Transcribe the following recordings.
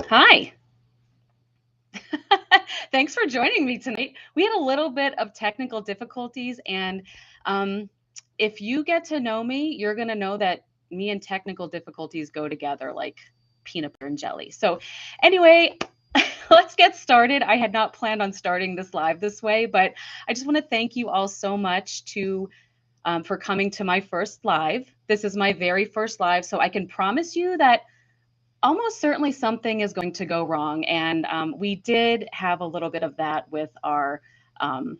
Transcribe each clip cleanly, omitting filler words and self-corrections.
Hi. Thanks for joining me tonight. We had a little bit of technical difficulties, and um, if you get to know me, you're going to know that me and technical difficulties go together like peanut butter and jelly. So, anyway, let's get started. I had not planned on starting this live this way, but I just want to thank you all so much for coming to my first live. This is my very first live, so I can promise you that almost certainly something is going to go wrong. And we did have a little bit of that with our um,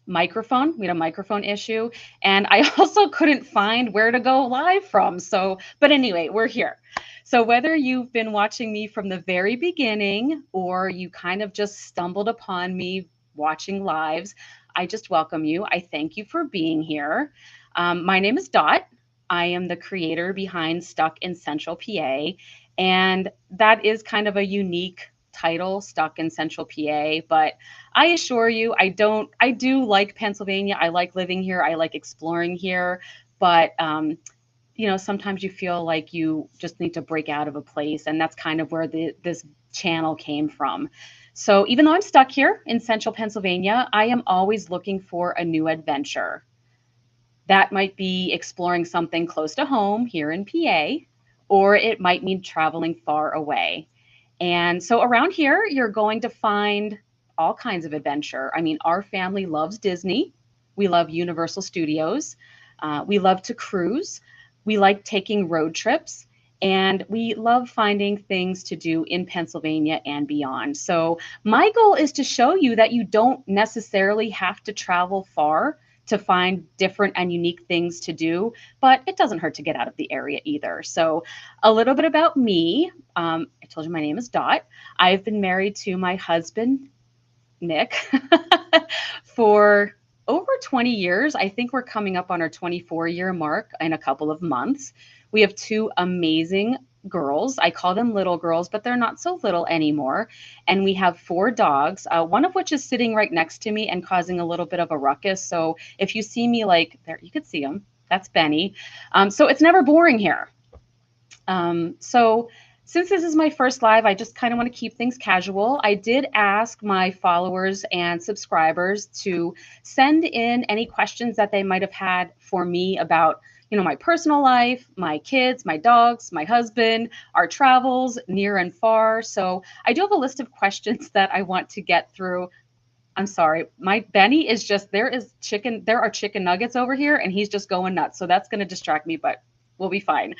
microphone. We had a microphone issue. And I also couldn't find where to go live from. So, but anyway, we're here. So, whether you've been watching me from the very beginning or you kind of just stumbled upon me watching lives, I just welcome you. I thank you for being here. My name is Dot. I am the creator behind Stuck in Central PA. And that is kind of a unique title, Stuck in Central PA. But I assure you, I do like Pennsylvania. I like living here. I like exploring here. But, sometimes you feel like you just need to break out of a place. And that's kind of where this channel came from. So even though I'm stuck here in central Pennsylvania, I am always looking for a new adventure. That might be exploring something close to home here in PA, or it might mean traveling far away. And so around here, you're going to find all kinds of adventure. I mean, our family loves Disney. We love Universal Studios. We love to cruise. We like taking road trips. And we love finding things to do in Pennsylvania and beyond. So, my goal is to show you that you don't necessarily have to travel far to find different and unique things to do, but it doesn't hurt to get out of the area either. So, a little bit about me. I told you my name is Dot. I've been married to my husband, Nick, for over 20 years. I think we're coming up on our 24-year mark in a couple of months. We have two amazing girls. I call them little girls, but they're not so little anymore. And we have four dogs, one of which is sitting right next to me and causing a little bit of a ruckus. So if you see me like there, you could see him. That's Benny. So it's never boring here. So since this is my first live, I just kind of want to keep things casual. I did ask my followers and subscribers to send in any questions that they might have had for me about, my personal life, my kids, my dogs, my husband, our travels near and far. So I do have a list of questions that I want to get through. I'm sorry, my Benny is just there are chicken nuggets over here and he's just going nuts. So that's going to distract me, but we'll be fine.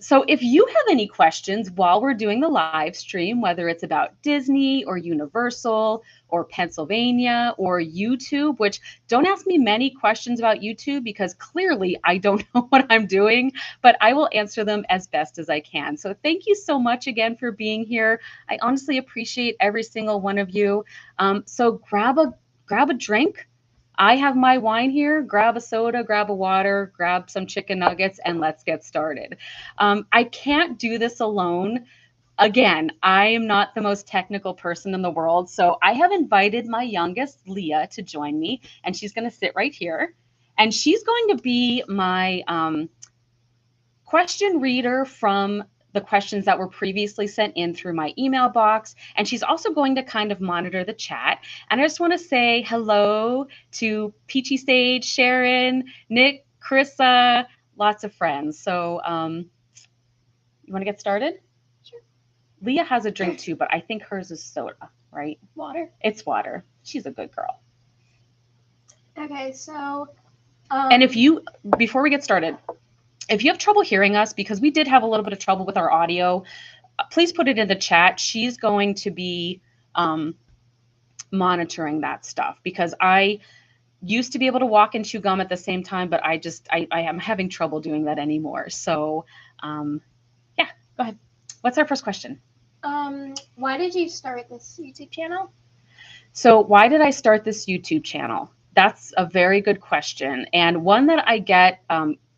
So if you have any questions while we're doing the live stream, whether it's about Disney or Universal or Pennsylvania or YouTube, which don't ask me many questions about YouTube because clearly I don't know what I'm doing, but I will answer them as best as I can. So thank you so much again for being here. I honestly appreciate every single one of you. So grab a drink. I have my wine here. Grab a soda, grab a water, grab some chicken nuggets, and let's get started. I can't do this alone. Again, I am not the most technical person in the world. So I have invited my youngest, Leah, to join me, and she's going to sit right here. And she's going to be my question reader from the questions that were previously sent in through my email box. And she's also going to kind of monitor the chat. And I just want to say hello to Peachy Sage, Sharon, Nick, Carissa, lots of friends. So you want to get started? Sure. Leah has a drink too, but I think hers is soda, right? Water. It's water. She's a good girl. Okay, so And before we get started, if you have trouble hearing us, because we did have a little bit of trouble with our audio, please put it in the chat. She's going to be monitoring that stuff because I used to be able to walk and chew gum at the same time, but I am having trouble doing that anymore. So, yeah, go ahead. What's our first question? why did you start this YouTube channel? So, why did I start this YouTube channel? That's a very good question, and one that I get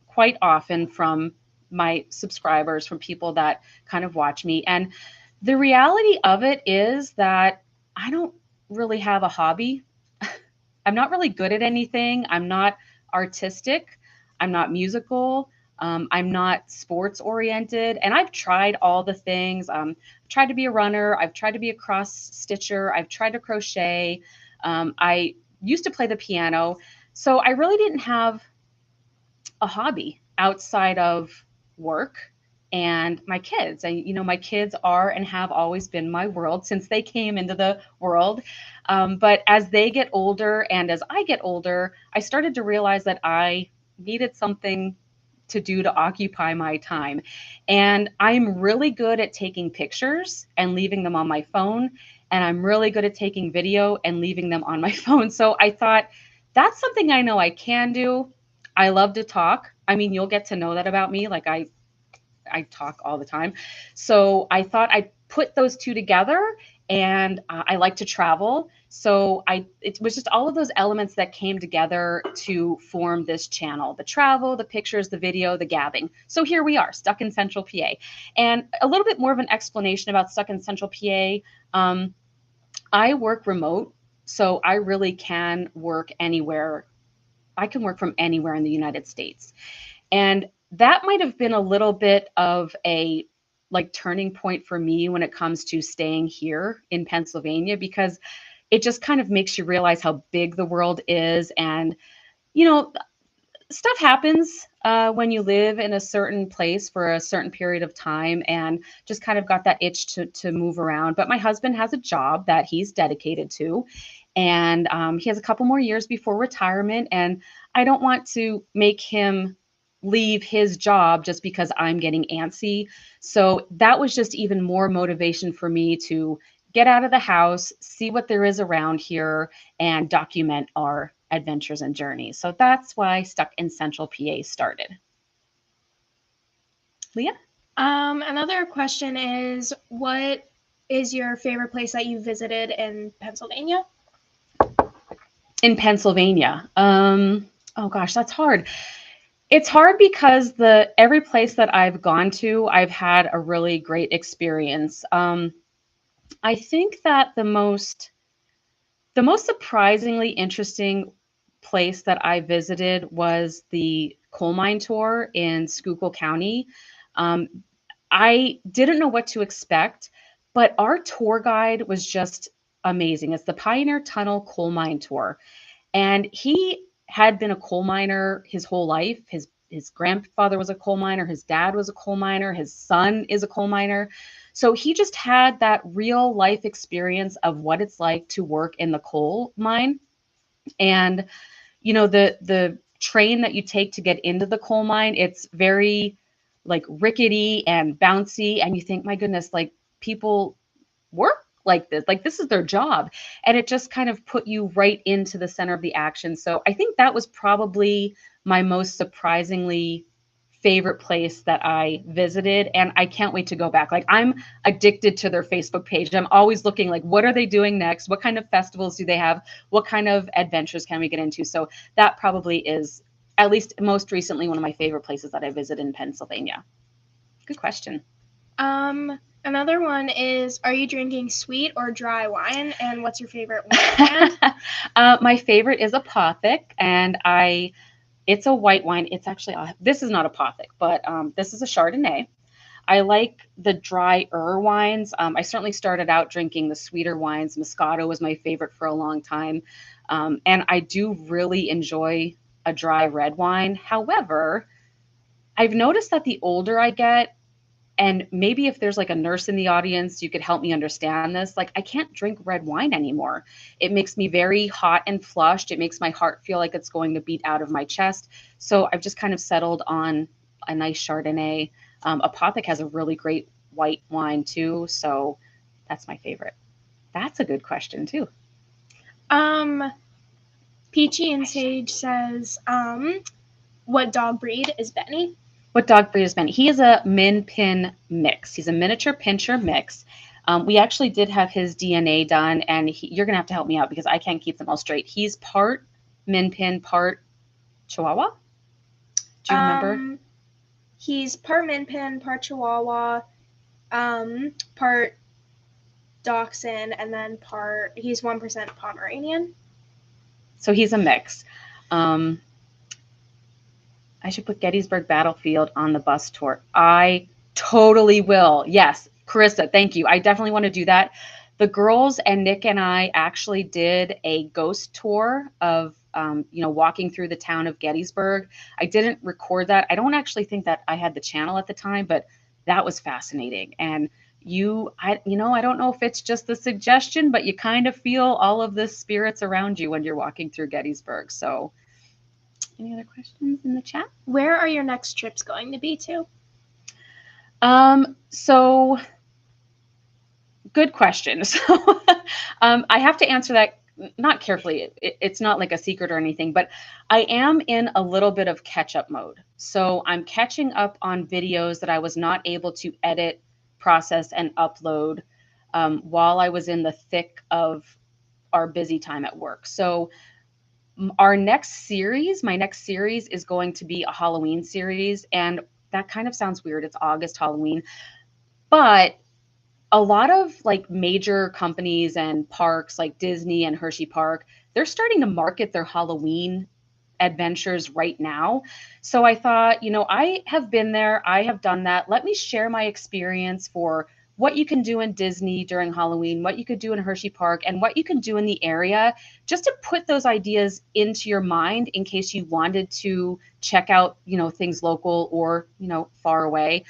quite often from my subscribers, from people that kind of watch me. And the reality of it is that I don't really have a hobby. I'm not really good at anything. I'm not artistic. I'm not musical. I'm not sports oriented, and I've tried all the things. Tried to be a runner. I've tried to be a cross stitcher. I've tried to crochet. I used to play the piano. So I really didn't have a hobby outside of work and my kids. And, my kids are and have always been my world since they came into the world. But as they get older and as I get older, I started to realize that I needed something to do to occupy my time. And I'm really good at taking pictures and leaving them on my phone. And I'm really good at taking video and leaving them on my phone. So I thought that's something I know I can do. I love to talk. I mean, you'll get to know that about me. Like I talk all the time. So I thought I'd put those two together, and I like to travel. So it was just all of those elements that came together to form this channel: the travel, the pictures, the video, the gabbing. So here we are, stuck in Central PA. And a little bit more of an explanation about stuck in Central PA. I work remote, so I really can work anywhere. I can work from anywhere in the United States. And that might have been a little bit of a turning point for me when it comes to staying here in Pennsylvania, because it just kind of makes you realize how big the world is. And, you know, stuff happens when you live in a certain place for a certain period of time, and just kind of got that itch to move around. But my husband has a job that he's dedicated to, and he has a couple more years before retirement. And I don't want to make him leave his job just because I'm getting antsy. So that was just even more motivation for me to get out of the house, see what there is around here, and document our adventures and journeys. So that's why Stuck in Central PA started. Leah? Another question is, what is your favorite place that you visited in Pennsylvania? In Pennsylvania. Oh gosh, that's hard. It's hard because every place that I've gone to, I've had a really great experience. I think that the most surprisingly interesting place that I visited was the coal mine tour in Schuylkill County. Um, I didn't know what to expect, but our tour guide was just amazing. It's the Pioneer Tunnel Coal Mine Tour. And he had been a coal miner his whole life. His grandfather was a coal miner, his dad was a coal miner, his son is a coal miner. So he just had that real life experience of what it's like to work in the coal mine. And the train that you take to get into the coal mine, it's very rickety and bouncy, and you think, my goodness, people work like this is their job. And it just kind of put you right into the center of the action. So I think that was probably my most surprisingly favorite place that I visited, and I can't wait to go back. I'm addicted to their Facebook page. I'm always looking what are they doing next? What kind of festivals do they have? What kind of adventures can we get into? So that probably is, at least most recently, one of my favorite places that I visited in Pennsylvania. Good question. Another one is, are you drinking sweet or dry wine? And what's your favorite wine brand? My favorite is Apothic, and it's a white wine. It's actually, this is not Apothic, but this is a Chardonnay. I like the drier wines. I certainly started out drinking the sweeter wines. Moscato was my favorite for a long time. And I do really enjoy a dry red wine. However, I've noticed that the older I get, and maybe if there's a nurse in the audience, you could help me understand this. I can't drink red wine anymore. It makes me very hot and flushed. It makes my heart feel like it's going to beat out of my chest. So I've just kind of settled on a nice Chardonnay. Apothic has a really great white wine too. So that's my favorite. That's a good question too. Peachy and Sage says, what dog breed is Benny? What dog breed is Benny? He is a Min Pin mix. He's a miniature pinscher mix. We actually did have his DNA done, and you're going to have to help me out because I can't keep them all straight. He's part Min Pin, part Chihuahua. Do you remember? He's part Min Pin, part Chihuahua, part Dachshund, and then he's 1% Pomeranian. So he's a mix. I should put Gettysburg Battlefield on the bus tour. I totally will. Yes, Carissa, thank you. I definitely want to do that. The girls and Nick and I actually did a ghost tour of, walking through the town of Gettysburg. I didn't record that. I don't actually think that I had the channel at the time, but that was fascinating. And I don't know if it's just the suggestion, but you kind of feel all of the spirits around you when you're walking through Gettysburg. So, any other questions in the chat? Where are your next trips going to be to? So good question. So I have to answer that not carefully. It's not like a secret or anything, but I am in a little bit of catch-up mode. So I'm catching up on videos that I was not able to edit, process, and upload while I was in the thick of our busy time at work. So my next series is going to be a Halloween series, and that kind of sounds weird. It's August Halloween, but a lot of like major companies and parks like Disney and Hershey Park, they're starting to market their Halloween adventures right now. So I thought, I have been there, I have done that. Let me share my experience for what you can do in Disney during Halloween, what you could do in Hershey Park, and what you can do in the area, just to put those ideas into your mind in case you wanted to check out, things local or, far away.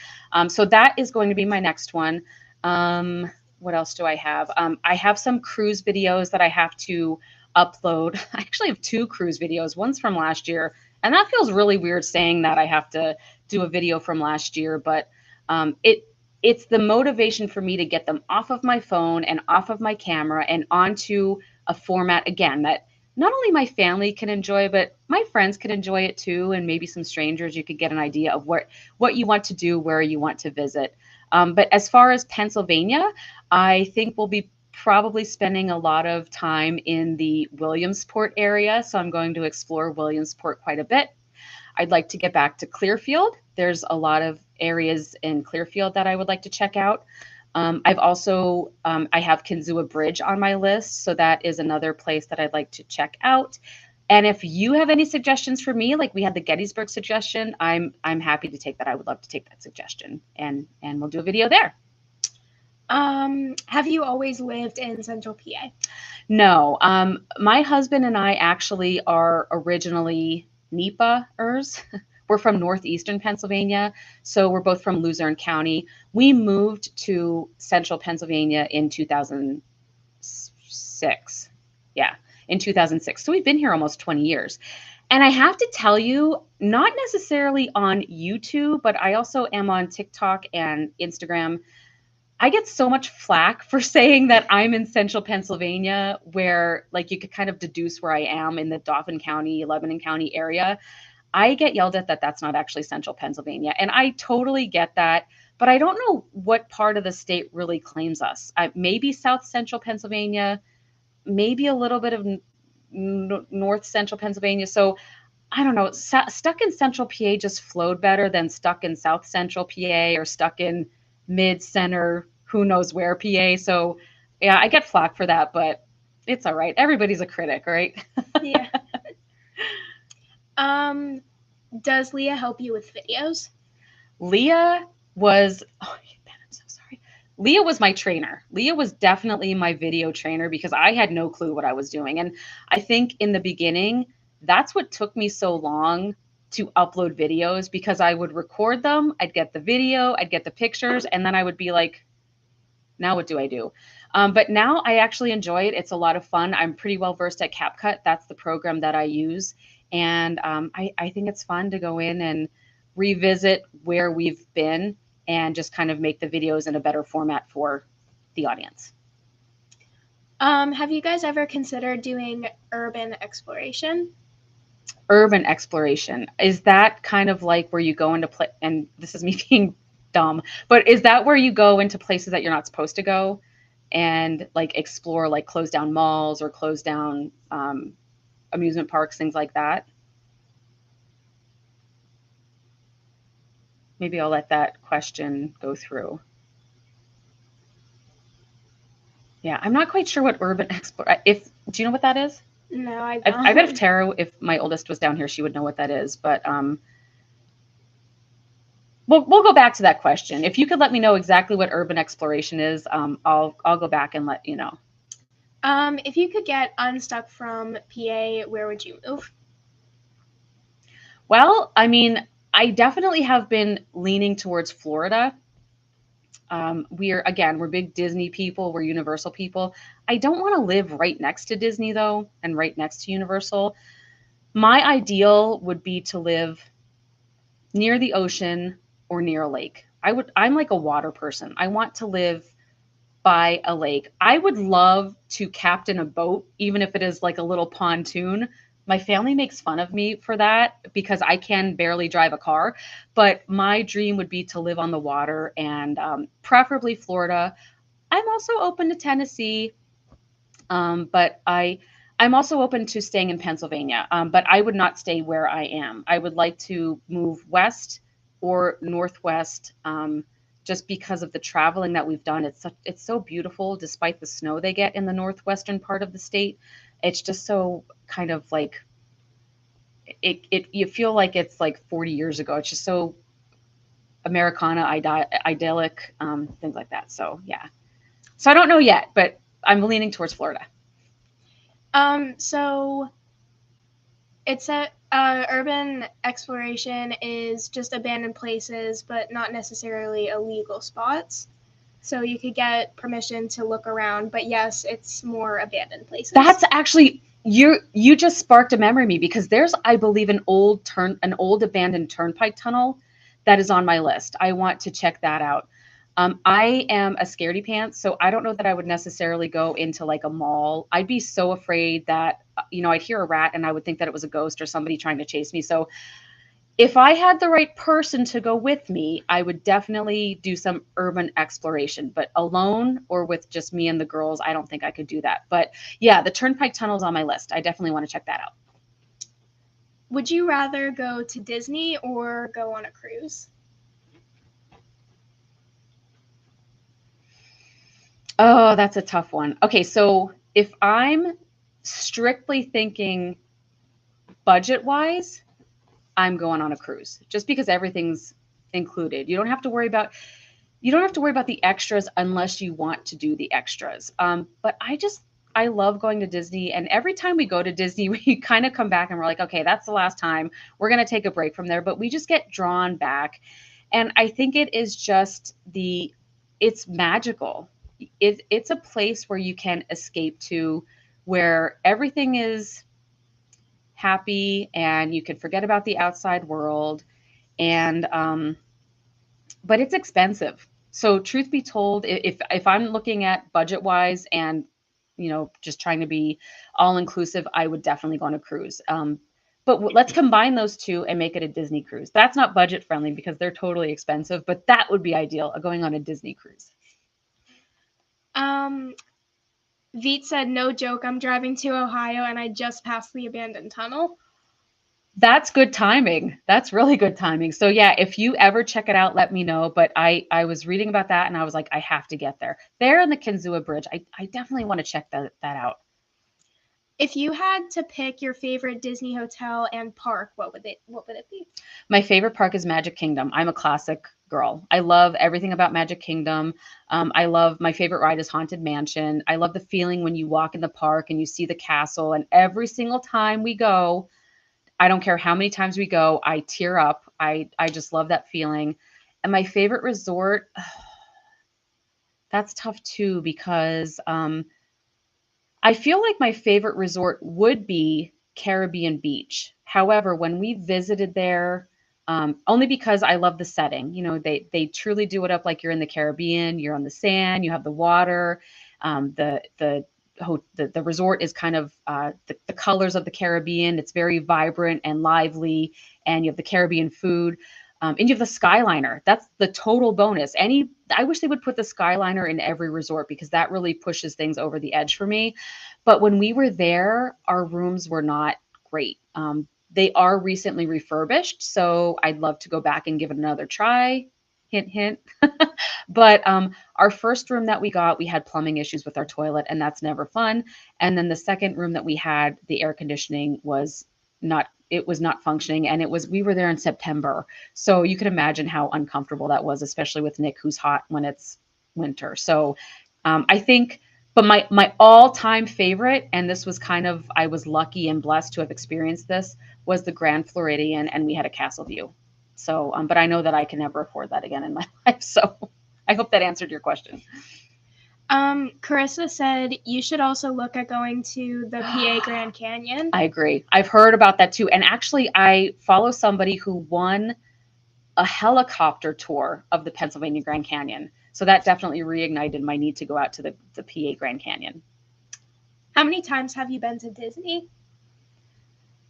So that is going to be my next one. What else do I have? I have some cruise videos that I have to upload. I actually have 2 cruise videos. One's from last year, and that feels really weird saying that I have to do a video from last year, but it's the motivation for me to get them off of my phone and off of my camera and onto a format again that not only my family can enjoy, but my friends can enjoy it too, and maybe some strangers. You could get an idea of what you want to do, where you want to visit. But as far as Pennsylvania, I think we'll be probably spending a lot of time in the Williamsport area. So I'm going to explore Williamsport quite a bit. I'd like to get back to Clearfield. There's a lot of areas in Clearfield that I would like to check out. I've also, I have Kinzua Bridge on my list. So that is another place that I'd like to check out. And if you have any suggestions for me, like we had the Gettysburg suggestion, I'm happy to take that. I would love to take that suggestion, and we'll do a video there. Have you always lived in Central PA? No. My husband and I actually are originally NEPA-ers. We're from northeastern Pennsylvania, so we're both from Luzerne County. We moved to central Pennsylvania in 2006. Yeah, in 2006. So we've been here almost 20 years. And I have to tell you, not necessarily on YouTube, but I also am on TikTok and Instagram. I get so much flack for saying that I'm in central Pennsylvania, where like you could kind of deduce where I am in the Dauphin County, Lebanon County area. I get yelled at that that's not actually central Pennsylvania. And I totally get that, but I don't know what part of the state really claims us. Maybe South Central Pennsylvania, maybe a little bit of North Central Pennsylvania. So I don't know, stuck in Central PA just flowed better than stuck in South Central PA or stuck in mid center, who knows where PA. So yeah, I get flack for that, but it's all right. Everybody's a critic, right? Yeah. Does Leah help you with videos? Leah was, oh, Ben, I'm so sorry. Leah was my trainer. Leah was definitely my video trainer because I had no clue what I was doing. And I think in the beginning, that's what took me so long to upload videos, because I would record them, I'd get the video, I'd get the pictures, and then I would be like, now what do I do? But now I actually enjoy it. It's a lot of fun. I'm pretty well versed at CapCut. That's the program that I use. And I think it's fun to go in and revisit where we've been and just kind of make the videos in a better format for the audience. Have you guys ever considered doing urban exploration? Urban exploration, is that kind of like where you go into play? And this is me being dumb, but is that where you go into places that you're not supposed to go and like explore, like close down malls or close down amusement parks, things like that? Maybe I'll let that question go through. Yeah, I'm not quite sure what urban explore. Do you know what that is? No, I don't. I bet if Tara, if my oldest was down here, she would know what that is. But we'll go back to that question. If you could let me know exactly what urban exploration is, I'll go back and let you know. If you could get unstuck from PA, where would you move? Well, I mean, I definitely have been leaning towards Florida. We're big Disney people. We're Universal people. I don't want to live right next to Disney though, and right next to Universal. My ideal would be to live near the ocean or near a lake. I'm like a water person. I want to live by a lake. I would love to captain a boat, even if it is like a little pontoon. My family makes fun of me for that because I can barely drive a car. But my dream would be to live on the water and preferably Florida. I'm also open to Tennessee, but I'm also open to staying in Pennsylvania. But I would not stay where I am. I would like to move west or northwest. Just because of the traveling that we've done. It's so beautiful despite the snow they get in the northwestern part of the state. It's just so kind of like it you feel like it's like 40 years ago. It's just so Americana idyllic, things like that. So yeah. So I don't know yet, but I'm leaning towards Florida. So it's a urban exploration is just abandoned places, but not necessarily illegal spots. So you could get permission to look around, but yes, it's more abandoned places. That's actually you just sparked a memory me because there's I believe an old abandoned turnpike tunnel that is on my list. I want to check that out. I am a scaredy pants, so I don't know that I would necessarily go into like a mall. I'd be so afraid that I'd hear a rat and I would think that it was a ghost or somebody trying to chase me. So if I had the right person to go with me, I would definitely do some urban exploration, but alone or with just me and the girls, I don't think I could do that. But yeah, the Turnpike Tunnel's on my list. I definitely want to check that out. Would you rather go to Disney or go on a cruise? Oh, that's a tough one. Okay, so if I'm strictly thinking budget wise, I'm going on a cruise just because everything's included. You don't have to worry about the extras unless you want to do the extras. But I love going to Disney, and every time we go to Disney, we kind of come back and we're like, okay, that's the last time. We're gonna take a break from there, but we just get drawn back, and I think it is just it's magical. It's a place where you can escape to, where everything is happy and you can forget about the outside world and but it's expensive. So truth be told, if I'm looking at budget wise and just trying to be all inclusive, I would definitely go on a cruise. But let's combine those two and make it a Disney cruise. That's not budget friendly because they're totally expensive, but that would be ideal, going on a Disney cruise. Veet said, no joke, I'm driving to Ohio and I just passed the abandoned tunnel. That's good timing. That's really good timing. So yeah, if you ever check it out, let me know. But I was reading about that and I was like, I have to get there. There in the Kinzua Bridge. I definitely want to check that out. If you had to pick your favorite Disney hotel and park, what would it be? My favorite park is Magic Kingdom. I'm a classic girl. I love everything about Magic Kingdom. I love my favorite ride is Haunted Mansion. I love the feeling when you walk in the park and you see the castle. And every single time we go, I don't care how many times we go, I tear up. I just love that feeling. And my favorite resort, that's tough too because I feel like my favorite resort would be Caribbean Beach. However, when we visited there, only because I love the setting. They truly do it up like you're in the Caribbean. You're on the sand. You have the water. The resort is kind of the colors of the Caribbean. It's very vibrant and lively, and you have the Caribbean food. And you have the Skyliner. That's the total bonus. I wish they would put the Skyliner in every resort because that really pushes things over the edge for me. But when we were there, our rooms were not great. They are recently refurbished, so I'd love to go back and give it another try. Hint, hint. But our first room that we got, we had plumbing issues with our toilet, and that's never fun. And then the second room that we had, the air conditioning was it was not functioning, and we were there in September. So you can imagine how uncomfortable that was, especially with Nick, who's hot when it's winter. So I think, but my all-time favorite, and this was kind of, I was lucky and blessed to have experienced this, was the Grand Floridian, and we had a castle view. So, but I know that I can never afford that again in my life. So I hope that answered your question. Carissa said you should also look at going to the PA Grand Canyon. I agree. I've heard about that too. And actually, I follow somebody who won a helicopter tour of the Pennsylvania Grand Canyon. So that definitely reignited my need to go out to the PA Grand Canyon. How many times have you been to Disney?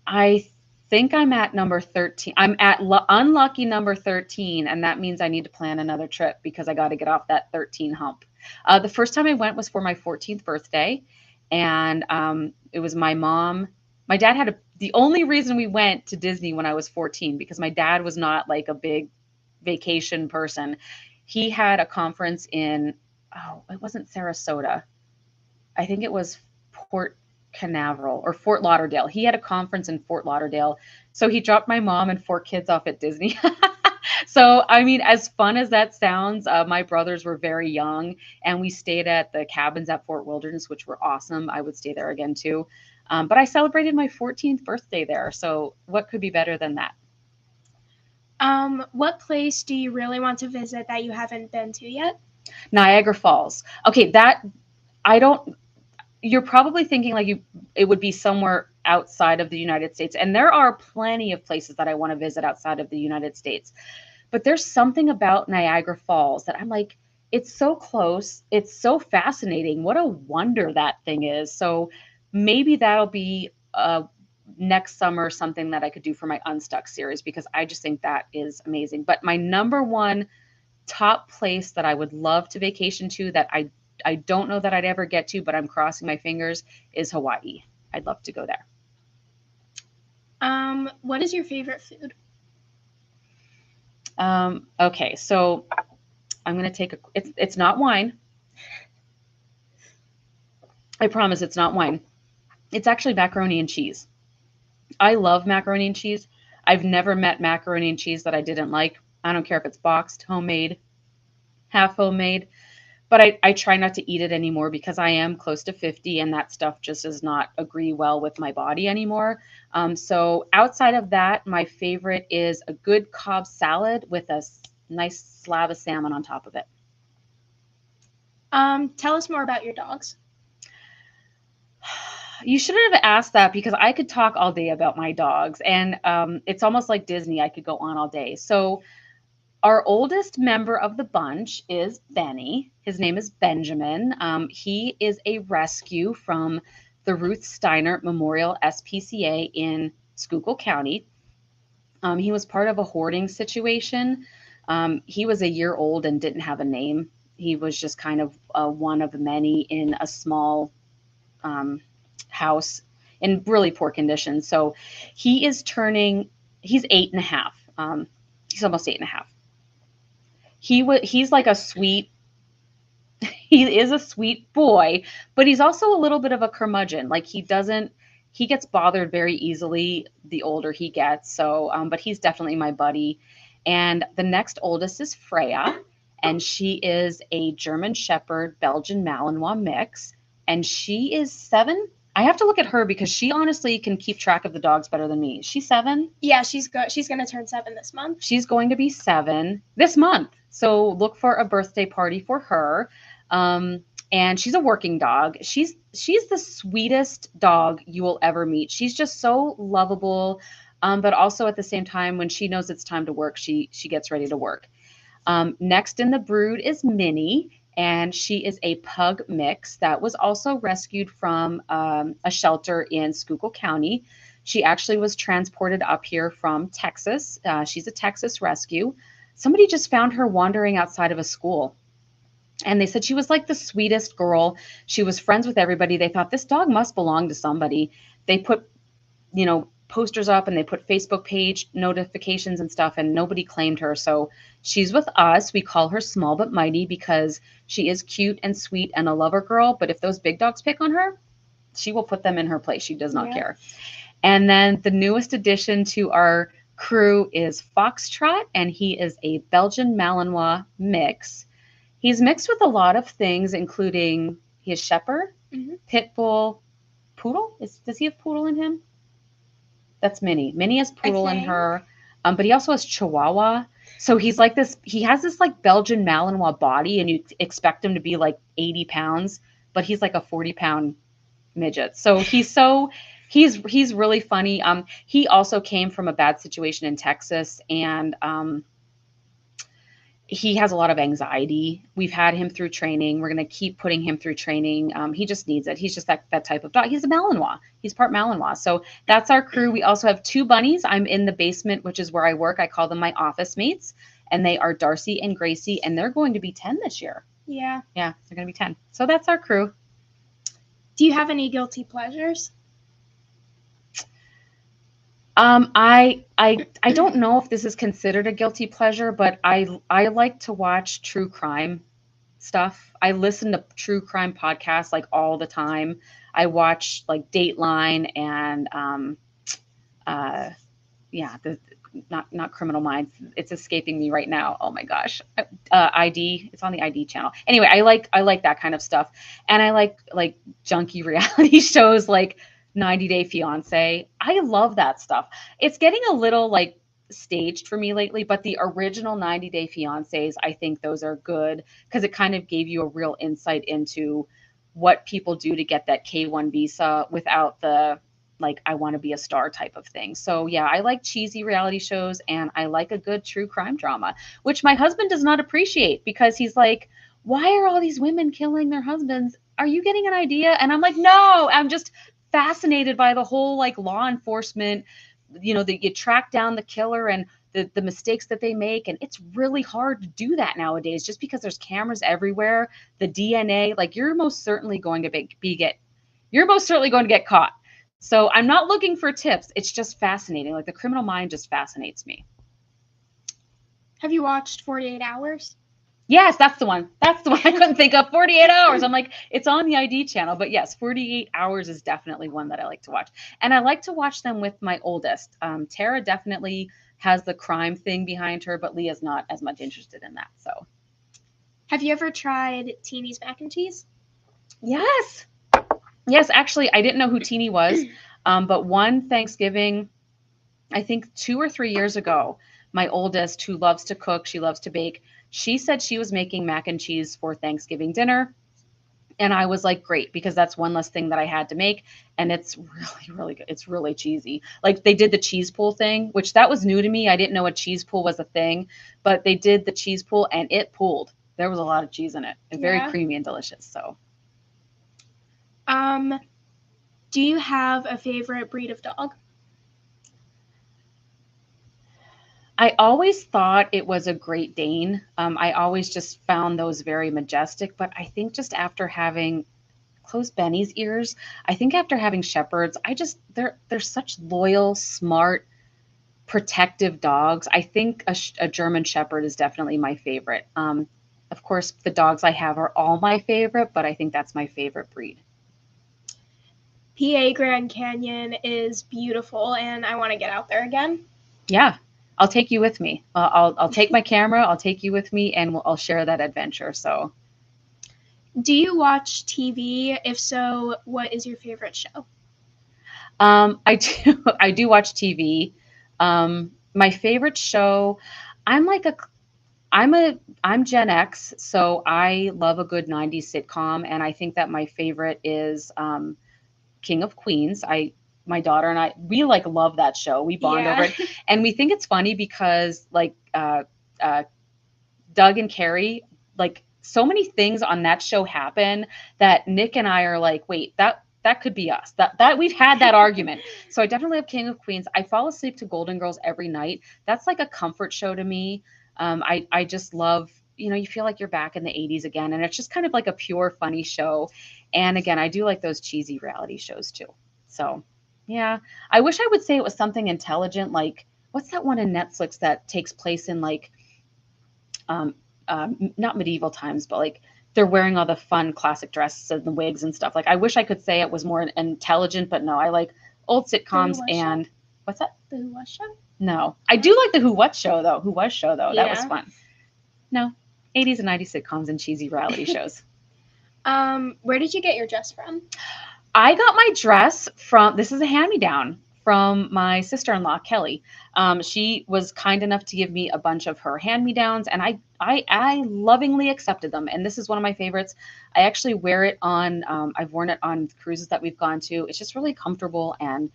I think I'm at number 13. I'm at unlucky number 13, and that means I need to plan another trip because I got to get off that 13 hump. The first time I went was for my 14th birthday, and it was my mom. My dad had the only reason we went to Disney when I was 14, because my dad was not like a big vacation person. He had a conference in, it wasn't Sarasota. I think it was Port Canaveral or Fort Lauderdale. He had a conference in Fort Lauderdale. So he dropped my mom and 4 kids off at Disney. So, I mean, as fun as that sounds, my brothers were very young, and we stayed at the cabins at Fort Wilderness, which were awesome. I would stay there again too. But I celebrated my 14th birthday there. So what could be better than that? What place do you really want to visit that you haven't been to yet? Niagara Falls. Okay, you're probably thinking like it would be somewhere outside of the United States. And there are plenty of places that I want to visit outside of the United States. But there's something about Niagara Falls that I'm like, it's so close. It's so fascinating. What a wonder that thing is. So maybe that'll be next summer something that I could do for my Unstuck series, because I just think that is amazing. But my number one top place that I would love to vacation to, that I don't know that I'd ever get to, but I'm crossing my fingers, is Hawaii. I'd love to go there. What is your favorite food? Okay, so I'm going to take it's not wine. I promise it's not wine. It's actually macaroni and cheese. I love macaroni and cheese. I've never met macaroni and cheese that I didn't like. I don't care if it's boxed, homemade, half homemade, but I try not to eat it anymore because I am close to 50 and that stuff just does not agree well with my body anymore. So outside of that, my favorite is a good Cobb salad with a nice slab of salmon on top of it. Tell us more about your dogs. You shouldn't have asked that, because I could talk all day about my dogs, and it's almost like Disney. I could go on all day. So our oldest member of the bunch is Benny. His name is Benjamin. He is a rescue from the Ruth Steiner Memorial SPCA in Schuylkill County. He was part of a hoarding situation. He was a year old and didn't have a name. He was just kind of one of many in a small house in really poor condition. So he's 8.5. He's almost 8.5. He's like a sweet, he is a sweet boy, but he's also a little bit of a curmudgeon. Like he gets bothered very easily the older he gets. So, but he's definitely my buddy. And the next oldest is Freya, and she is a German Shepherd Belgian Malinois mix, and she is 7. I have to look at her because she honestly can keep track of the dogs better than me. Is she 7? Yeah, she's going to turn 7 this month. She's going to be 7 this month. So look for a birthday party for her. And she's a working dog. She's the sweetest dog you will ever meet. She's just so lovable. But also at the same time, when she knows it's time to work, she gets ready to work. Next in the brood is Minnie. And she is a pug mix that was also rescued from a shelter in Schuylkill County. She actually was transported up here from Texas. She's a Texas rescue. Somebody just found her wandering outside of a school. And they said she was like the sweetest girl. She was friends with everybody. They thought this dog must belong to somebody. They put, posters up, and they put Facebook page notifications and stuff, and nobody claimed her. So she's with us. We call her Small But Mighty because she is cute and sweet and a lover girl. But if those big dogs pick on her, she will put them in her place. She does not care. And then the newest addition to our crew is Foxtrot, and he is a Belgian Malinois mix. He's mixed with a lot of things, including he has Shepherd, Pit Bull, Poodle. Does he have Poodle in him? That's Minnie. Minnie has Poodle in her, but he also has Chihuahua. So he's like this. He has this like Belgian Malinois body, and you expect him to be like 80 pounds, but he's like a 40-pound midget. So he's really funny. He also came from a bad situation in Texas, and he has a lot of anxiety. We've had him through training. We're going to keep putting him through training. He just needs it. He's just that type of dog. He's a Malinois. He's part Malinois. So that's our crew. We also have 2 bunnies. I'm in the basement, which is where I work. I call them my office mates, and they are Darcy and Gracie, and they're going to be 10 this year. Yeah. Yeah, they're going to be 10. So that's our crew. Do you have any guilty pleasures? I don't know if this is considered a guilty pleasure, but I like to watch true crime stuff. I listen to true crime podcasts like all the time. I watch like Dateline and not Criminal Minds. It's escaping me right now. Oh my gosh. ID. It's on the ID channel. Anyway, I like that kind of stuff, and I like junky reality shows like 90 Day Fiance. I love that stuff. It's getting a little like staged for me lately, but the original 90 Day Fiancés, I think those are good because it kind of gave you a real insight into what people do to get that K-1 visa without the like I want to be a star type of thing. So yeah, I like cheesy reality shows, and I like a good true crime drama, which my husband does not appreciate because he's like, why are all these women killing their husbands? Are you getting an idea? And I'm like, no, I'm just fascinated by the whole like law enforcement, that you track down the killer and the mistakes that they make. And it's really hard to do that nowadays just because there's cameras everywhere, the DNA, like you're most certainly going to get caught. So I'm not looking for tips. It's just fascinating. Like the Criminal Mind just fascinates me. Have you watched 48 Hours? Yes, that's the one. That's the one I couldn't think of. 48 Hours. I'm like, it's on the ID channel. But yes, 48 Hours is definitely one that I like to watch. And I like to watch them with my oldest. Tara definitely has the crime thing behind her, but Leah's not as much interested in that. So, have you ever tried Teeny's mac and cheese? Yes. Yes, actually, I didn't know who Teeny was. But one Thanksgiving, I think 2 or 3 years ago, my oldest, who loves to cook, she loves to bake, she said she was making mac and cheese for Thanksgiving dinner. And I was like, great, because that's one less thing that I had to make. And it's really, really good. It's really cheesy. Like they did the cheese pool thing, which that was new to me. I didn't know a cheese pool was a thing, but they did the cheese pool and it pooled. There was a lot of cheese in it. And very creamy and delicious. So. Do you have a favorite breed of dog? I always thought it was a Great Dane. I always just found those very majestic, but I think just after having close Benny's ears, I think after having Shepherds, they're such loyal, smart, protective dogs. I think a German Shepherd is definitely my favorite. Of course, the dogs I have are all my favorite, but I think that's my favorite breed. PA Grand Canyon is beautiful, and I want to get out there again. Yeah. I'll take you with me. I'll take my camera. I'll take you with me, and I'll share that adventure. So, do you watch TV? If so, what is your favorite show? I do. I do watch TV. My favorite show. I'm Gen X, so I love a good '90s sitcom, and I think that my favorite is King of Queens. My daughter and I, we like love that show. We bond over it. And we think it's funny because like Doug and Carrie, like so many things on that show happen that Nick and I are like, wait, that could be us. That we've had that argument. So I definitely have King of Queens. I fall asleep to Golden Girls every night. That's like a comfort show to me. I just love, you feel like you're back in the 80s again. And it's just kind of like a pure funny show. And again, I do like those cheesy reality shows too. So yeah, I wish I would say it was something intelligent. Like, what's that one in Netflix that takes place in like, not medieval times, but like they're wearing all the fun classic dresses and the wigs and stuff. Like, I wish I could say it was more intelligent, but no, I like old The sitcoms. Who Was And Show? what's that? The Who Was Show? No, I do like the Who What Show though. Who Was Show though. That was Yeah. fun. No, 80s and 90s sitcoms and cheesy reality shows. Where did you get your dress from? I got my dress from, this is a hand-me-down from my sister-in-law, Kelly. She was kind enough to give me a bunch of her hand-me-downs, and I lovingly accepted them. And this is one of my favorites. I actually wear it on, I've worn it on cruises that we've gone to. It's just really comfortable, and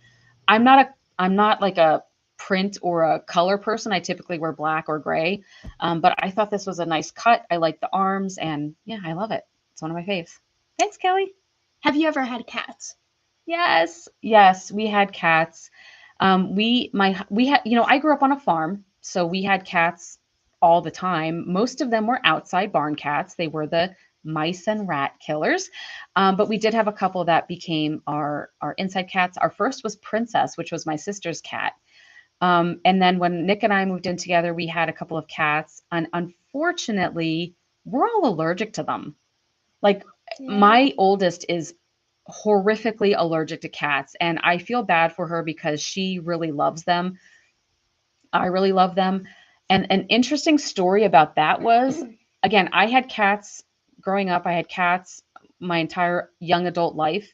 I'm not like a print or a color person. I typically wear black or gray, but I thought this was a nice cut. I like the arms, and yeah, I love it. It's one of my faves. Thanks, Kelly. Have you ever had cats? Yes, yes, we had cats. We had, I grew up on a farm, so we had cats all the time. Most of them were outside barn cats. They were the mice and rat killers. But we did have a couple that became our inside cats. Our first was Princess, which was my sister's cat. And then when Nick and I moved in together, we had a couple of cats, and unfortunately, we're all allergic to them. Like Yeah. my oldest is horrifically allergic to cats, and I feel bad for her because she really loves them. I really love them. And an interesting story about that was, again, I had cats growing up. I had cats my entire young adult life.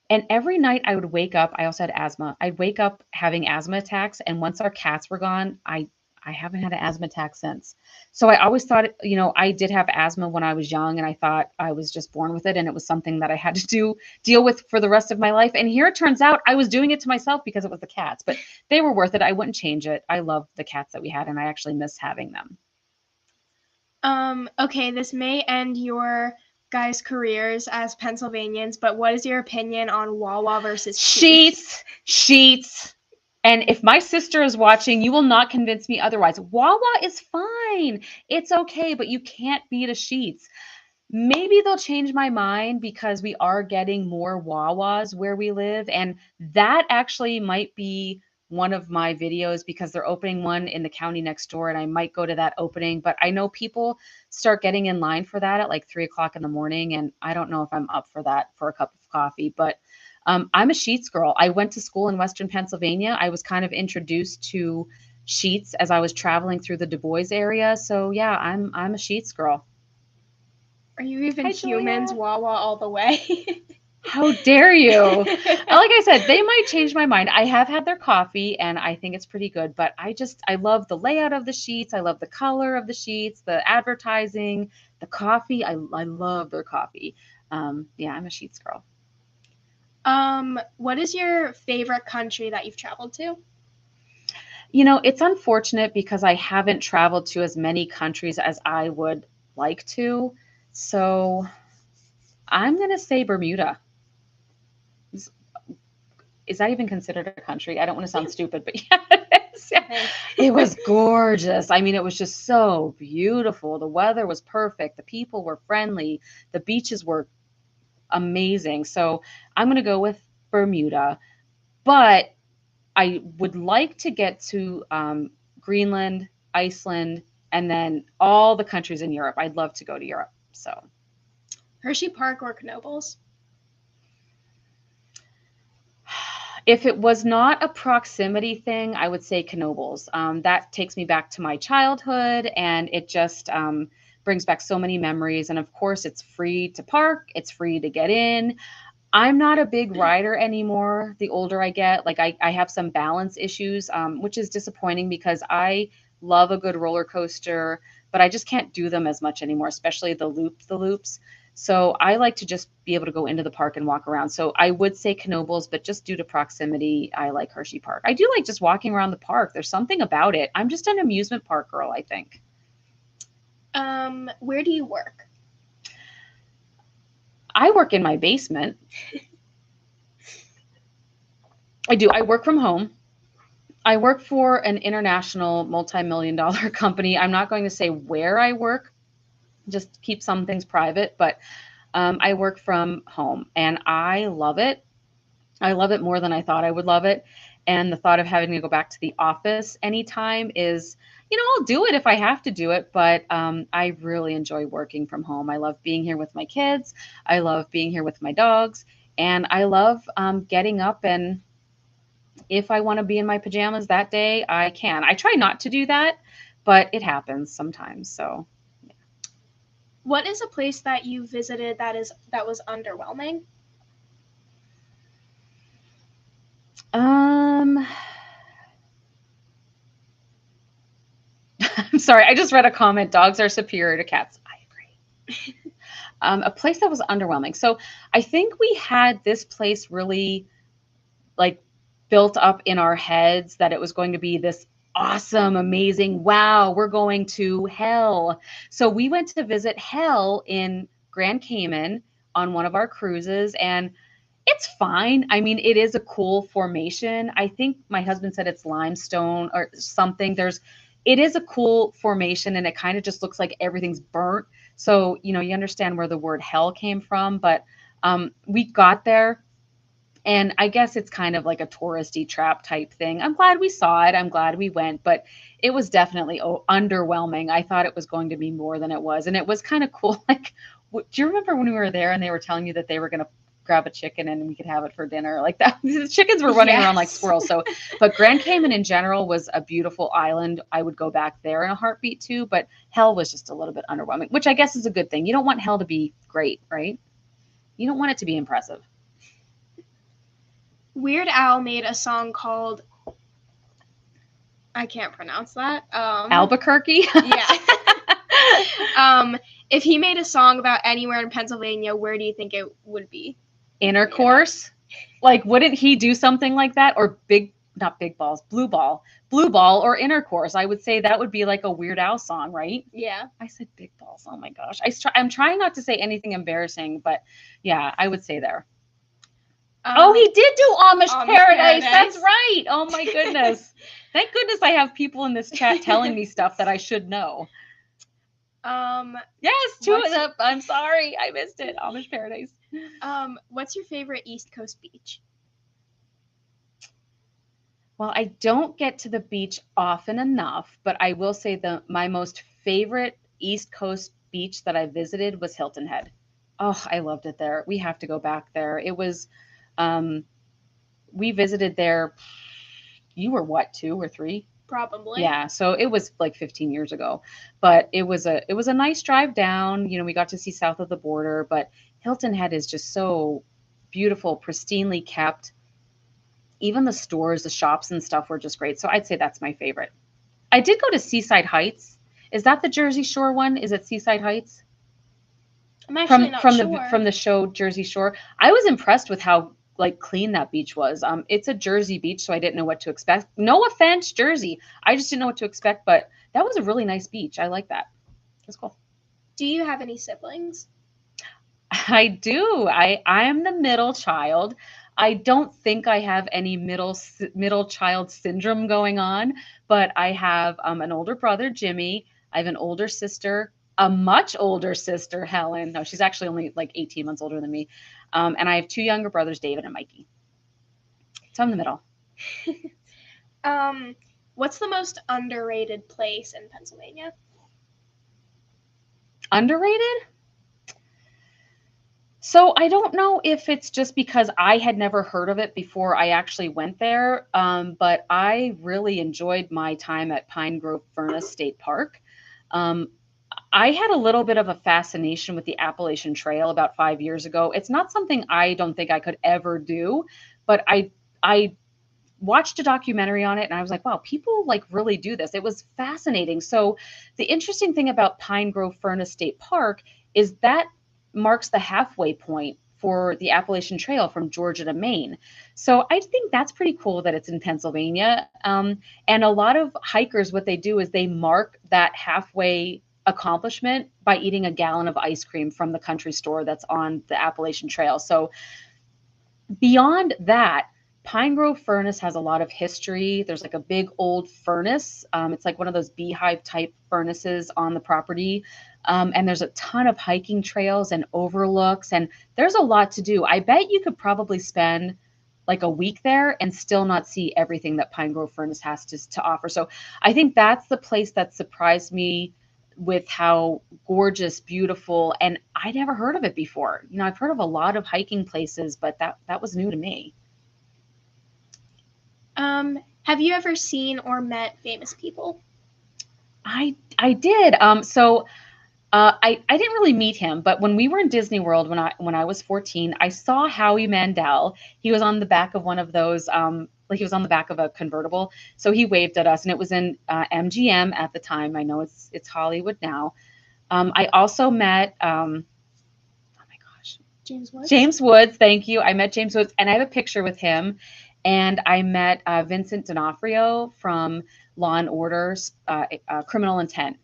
And every night I would wake up, I also had asthma. I'd wake up having asthma attacks. And once our cats were gone, I haven't had an asthma attack since. So I always thought, I did have asthma when I was young, and I thought I was just born with it, and it was something that I had to deal with for the rest of my life. And here it turns out I was doing it to myself because it was the cats, but they were worth it. I wouldn't change it. I loved the cats that we had, and I actually miss having them. Okay, this may end your guys' careers as Pennsylvanians, but what is your opinion on Wawa versus Sheetz? Sheets. And if my sister is watching, you will not convince me otherwise. Wawa is fine. It's okay, but you can't beat a Sheets. Maybe they'll change my mind because we are getting more Wawas where we live. And that actually might be one of my videos because they're opening one in the county next door, and I might go to that opening. But I know people start getting in line for that at like 3 o'clock in the morning. And I don't know if I'm up for that for a cup of coffee, but I'm a Sheets girl. I went to school in Western Pennsylvania. I was kind of introduced to Sheets as I was traveling through the Du Bois area. So yeah, I'm a Sheets girl. Are you even Hi, humans Julia. Wawa all the way? How dare you? Like I said, they might change my mind. I have had their coffee and I think it's pretty good, but I love the layout of the sheets. I love the color of the sheets, the advertising, the coffee. I love their coffee. Yeah, I'm a Sheets girl. What is your favorite country that you've traveled to? It's unfortunate because I haven't traveled to as many countries as I would like to. So I'm going to say Bermuda. Is that even considered a country? I don't want to sound stupid, but yeah, it is. Yeah. Thanks. It was gorgeous. I mean, it was just so beautiful. The weather was perfect. The people were friendly. The beaches were amazing. So I'm going to go with Bermuda. But I would like to get to Greenland, Iceland, and then all the countries in Europe. I'd love to go to Europe. So Hershey Park or Knoebels? if it was not a proximity thing, I would say Knoebels. That takes me back to my childhood, and it just brings back so many memories. And of course, it's free to park, it's free to get in. I'm not a big rider anymore the older I get. Like I have some balance issues, which is disappointing because I love a good roller coaster, but I just can't do them as much anymore, especially the loops. So I like to just be able to go into the park and walk around. So I would say Knoebels, but just due to proximity, I like Hershey Park. I do like just walking around the park. There's something about it. I'm just an amusement park girl, I think. Where do you work? I work in my basement. I do. I work from home. I work for an international multi-million-dollar company. I'm not going to say where I work, just keep some things private, but I work from home and I love it. I love it more than I thought I would love it. And the thought of having to go back to the office anytime is, I'll do it if I have to do it, but I really enjoy working from home. I love being here with my kids. I love being here with my dogs. And I love getting up and If I want to be in my pajamas that day, I can. I try not to do that, but it happens sometimes. So, What is a place that you visited that was underwhelming? um, I'm sorry. I just read a comment. Dogs are superior to cats. I agree. A place that was underwhelming. So I think we had this place really like built up in our heads that it was going to be this awesome, amazing, wow, we're going to hell. So we went to visit hell in Grand Cayman on one of our cruises, and it's fine. I mean, it is a cool formation. I think my husband said it's limestone or something. It is a cool formation, and it kind of just looks like everything's burnt. So, you understand where the word hell came from, but we got there, and I guess it's kind of like a touristy trap type thing. I'm glad we saw it. I'm glad we went, but it was definitely underwhelming. I thought it was going to be more than it was. And it was kind of cool. Like, do you remember when we were there and they were telling you that they were going to grab a chicken and we could have it for dinner like that? The chickens were running around like Yes. squirrels. So, but Grand Cayman in general was a beautiful island. I would go back there in a heartbeat too, but hell was just a little bit underwhelming, which I guess is a good thing. You don't want hell to be great, right? You don't want it to be impressive. Weird Al made a song called, I can't pronounce that. Albuquerque. Yeah. If he made a song about anywhere in Pennsylvania, where do you think it would be? Intercourse. Like, wouldn't he do something like that? Or not big balls, blue ball or intercourse. I would say that would be like a Weird Al song, right? Yeah. I said big balls. Oh my gosh. I'm trying not to say anything embarrassing, but yeah, I would say there. Oh, he did do Amish Paradise. That's right. Oh my goodness. Thank goodness I have people in this chat telling me stuff that I should know. Yes, I'm sorry. I missed it. Amish Paradise. What's your favorite East Coast beach? Well, I don't get to the beach often enough, but I will say my most favorite East Coast beach that I visited was Hilton Head. Oh, I loved it there. We have to go back there. It was, we visited there. You were what, 2 or 3? Probably. Yeah, so it was like 15 years ago, but it was a nice drive down. We got to see south of the border, but Hilton Head is just so beautiful, pristinely kept. Even the stores, the shops and stuff were just great. So I'd say that's my favorite. I did go to Seaside Heights. Is that the Jersey Shore one? Is it Seaside Heights? I'm actually not sure. From the show Jersey Shore. I was impressed with how like clean that beach was. It's a Jersey beach, so I didn't know what to expect. No offense, Jersey. I just didn't know what to expect, but that was a really nice beach. I like that. That's cool. Do you have any siblings? I do. I am the middle child. I don't think I have any middle child syndrome going on, but I have an older brother, Jimmy. I have an older sister, a much older sister, Helen. No, she's actually only like 18 months older than me. And I have 2 younger brothers, David and Mikey. So I'm the middle. What's the most underrated place in Pennsylvania? Underrated? So I don't know if it's just because I had never heard of it before I actually went there, but I really enjoyed my time at Pine Grove Furnace State Park. Um, I had a little bit of a fascination with the Appalachian Trail about 5 years ago. It's not something I don't think I could ever do, but I watched a documentary on it and I was like, wow, people like really do this. It was fascinating. So the interesting thing about Pine Grove Furnace State Park is that marks the halfway point for the Appalachian Trail from Georgia to Maine. So I think that's pretty cool that it's in Pennsylvania. And a lot of hikers, what they do is they mark that halfway accomplishment by eating a gallon of ice cream from the country store that's on the Appalachian Trail. So beyond that, Pine Grove Furnace has a lot of history. There's like a big old furnace. It's like one of those beehive type furnaces on the property. And there's a ton of hiking trails and overlooks, and there's a lot to do. I bet you could probably spend like a week there and still not see everything that Pine Grove Furnace has to offer. So I think that's the place that surprised me with how gorgeous, beautiful, and I never heard of it before. I've heard of a lot of hiking places, but that was new to me. Have you ever seen or met famous people? I did. I didn't really meet him, but when we were in Disney World when I was 14, I saw Howie Mandel. He was on the back of one of those like he was on the back of a convertible. So he waved at us and it was in MGM at the time. I know it's Hollywood now. I also met oh my gosh, James Woods. James Woods, thank you. I met James Woods and I have a picture with him. And I met Vincent D'Onofrio from Law and Order, Criminal Intent.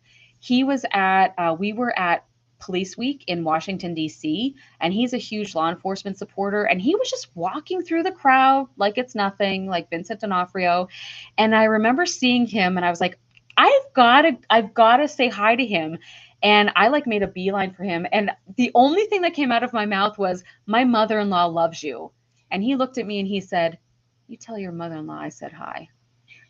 We were at Police Week in Washington, D.C., and he's a huge law enforcement supporter. And he was just walking through the crowd like it's nothing, like Vincent D'Onofrio. And I remember seeing him and I was like, I've gotta say hi to him. And I like made a beeline for him. And the only thing that came out of my mouth was, my mother-in-law loves you. And he looked at me and he said, you tell your mother-in-law I said hi.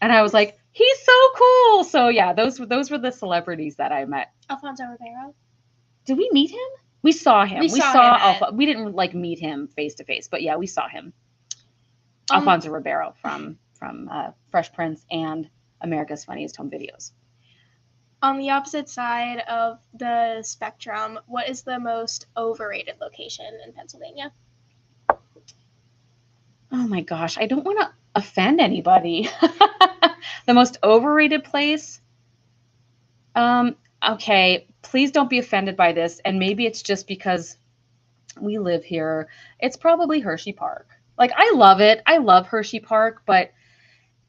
And I was like, he's so cool. So yeah, those were the celebrities that I met. Alfonso Ribeiro. Did we meet him? We saw him. We saw him We didn't like meet him face to face, but yeah, we saw him. Um, Alfonso Ribeiro from Fresh Prince and America's Funniest Home Videos. On the opposite side of the spectrum, what is the most overrated location in Pennsylvania? Oh my gosh, I don't want to offend anybody. The most overrated place? Okay, please don't be offended by this. And maybe it's just because we live here. It's probably Hershey Park. Like, I love it. I love Hershey Park, but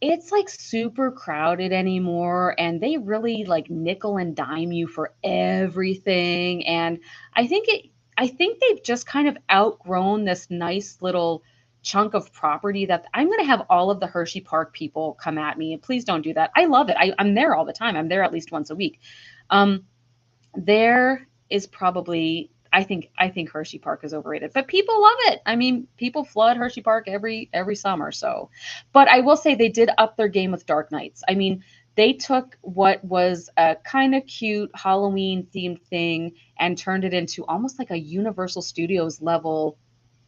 it's like super crowded anymore. And they really like nickel and dime you for everything. And I think they've just kind of outgrown this nice little chunk of property that I'm going to have all of the Hershey Park people come at me. And please don't do that. I love it. I'm there all the time. I'm there at least once a week. Um, there is probably I think Hershey Park is overrated, but people love it. I mean, people flood Hershey Park every summer. So, but I will say they did up their game with Dark Nights. I mean, they took what was a kind of cute Halloween themed thing and turned it into almost like a Universal Studios level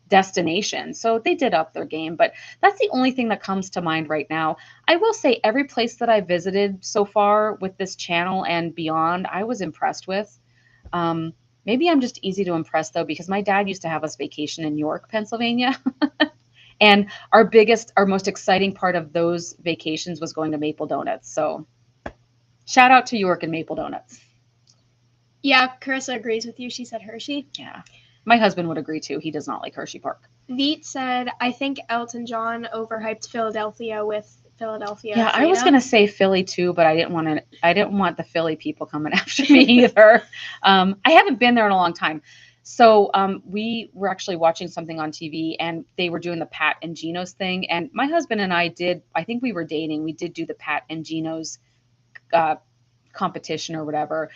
destination. So they did up their game, but that's the only thing that comes to mind right now. I will say every place that I visited so far with this channel and beyond, I was impressed with. Maybe I'm just easy to impress though, because my dad used to have us vacation in York, Pennsylvania. And our most exciting part of those vacations was going to Maple Donuts. So shout out to York and Maple Donuts. Yeah, Carissa agrees with you. She said Hershey. Yeah. My husband would agree too. He does not like Hershey Park. Veet said, I think Elton John overhyped Philadelphia with Philadelphia. Yeah, Freedom. I was gonna say Philly too, but I didn't want the Philly people coming after me either. I haven't been there in a long time. So we were actually watching something on TV and they were doing the Pat and Geno's thing. And my husband and I think we were dating. We did do the Pat and Geno's competition or whatever.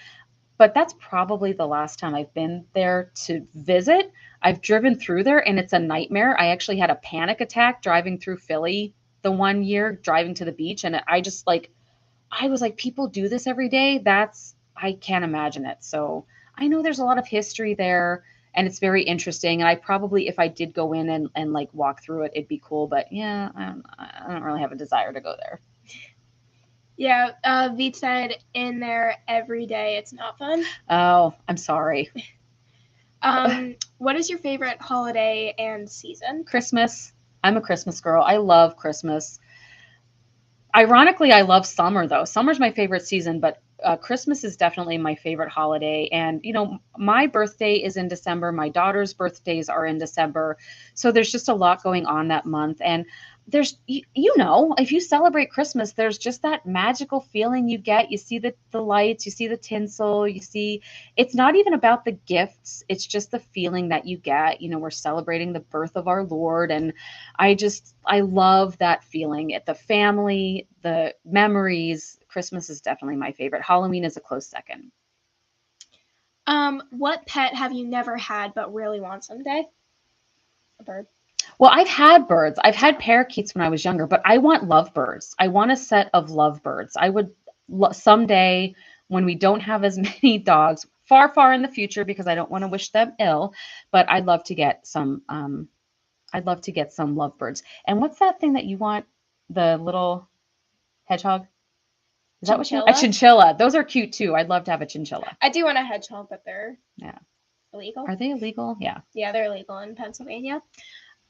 But that's probably the last time I've been there to visit. I've driven through there and it's a nightmare. I actually had a panic attack driving through Philly the one year, driving to the beach. And I was like, people do this every day. I can't imagine it. So I know there's a lot of history there and it's very interesting. And I probably, if I did go in and like walk through it, it'd be cool. But yeah, I don't really have a desire to go there. Yeah, Veet said in there every day. It's not fun. Oh, I'm sorry. What is your favorite holiday and season? Christmas. I'm a Christmas girl. I love Christmas. Ironically, I love summer though. Summer's my favorite season, but Christmas is definitely my favorite holiday. And, you know, my birthday is in December. My daughter's birthdays are in December. So there's just a lot going on that month. And if you celebrate Christmas, there's just that magical feeling you get. You see the lights, you see the tinsel, it's not even about the gifts. It's just the feeling that you get. You know, we're celebrating the birth of our Lord. And I love that feeling. The family, the memories. Christmas is definitely my favorite. Halloween is a close second. What pet have you never had but really want someday? A bird. Well, I've had birds. I've had parakeets when I was younger, but I want lovebirds. I want a set of lovebirds. I would someday, when we don't have as many dogs, far, far in the future, because I don't want to wish them ill, but I'd love to get some lovebirds. And what's that thing that you want? the little hedgehog. Is that what you? A Chinchilla. chinchilla. Those are cute too. I'd love to have a chinchilla. I do want a hedgehog, but they're Yeah. illegal. Are they illegal? Yeah. Yeah, they're illegal in Pennsylvania.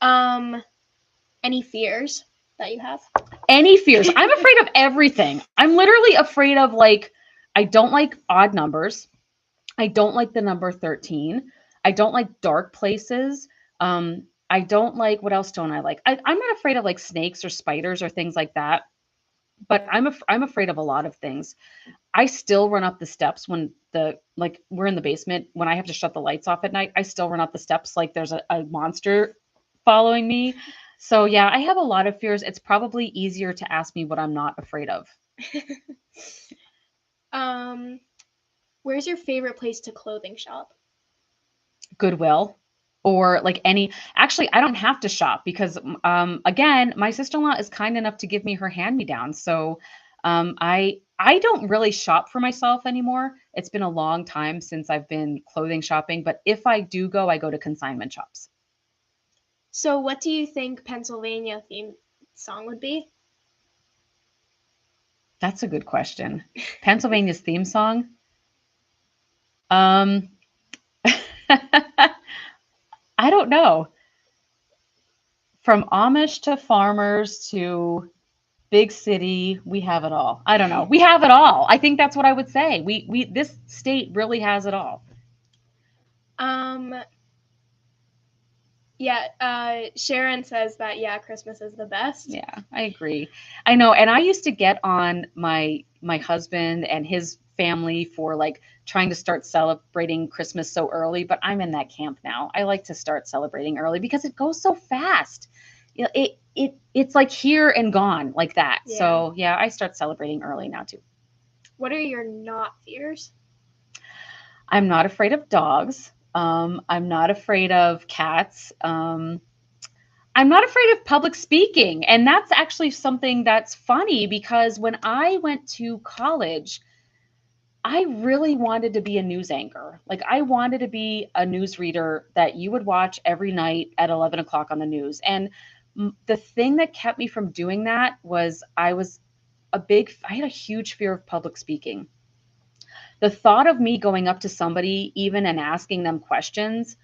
Any fears that you have? Any fears? I'm afraid of everything. I'm literally afraid of like, I don't like odd numbers. I don't like the number 13. I don't like dark places. I don't like, what else don't I like? I'm not afraid of like snakes or spiders or things like that, but I'm afraid of a lot of things. I still run up the steps when like we're in the basement. When I have to shut the lights off at night, I still run up the steps like there's a monster following me. So yeah, I have a lot of fears. It's probably easier to ask me what I'm not afraid of. Where's your favorite place to clothing shop? Goodwill or like any, actually I don't have to shop because again, my sister-in-law is kind enough to give me her hand-me-downs. So I don't really shop for myself anymore. It's been a long time since I've been clothing shopping, but if I do go, I go to consignment shops. So, what do you think Pennsylvania theme song would be? That's a good question. Pennsylvania's theme song. Um, I don't know. From Amish to farmers to big city, we have it all. I don't know. We have it all. I think that's what I would say. We this state really has it all. Yeah, Sharon says that Christmas is the best. Yeah, I agree. I know, and I used to get on my husband and his family for like trying to start celebrating Christmas so early, but I'm in that camp now. I like to start celebrating early because it goes so fast. You know, it's like here and gone like that. Yeah. So yeah, I start celebrating early now too. What are your not fears? I'm not afraid of dogs. I'm not afraid of cats. I'm not afraid of public speaking. And that's actually something that's funny because when I went to college, I really wanted to be a news anchor. Like, I wanted to be a news reader that you would watch every night at 11 o'clock on the news. And the thing that kept me from doing that was I had a huge fear of public speaking. The thought of me going up to somebody, even and asking them questions,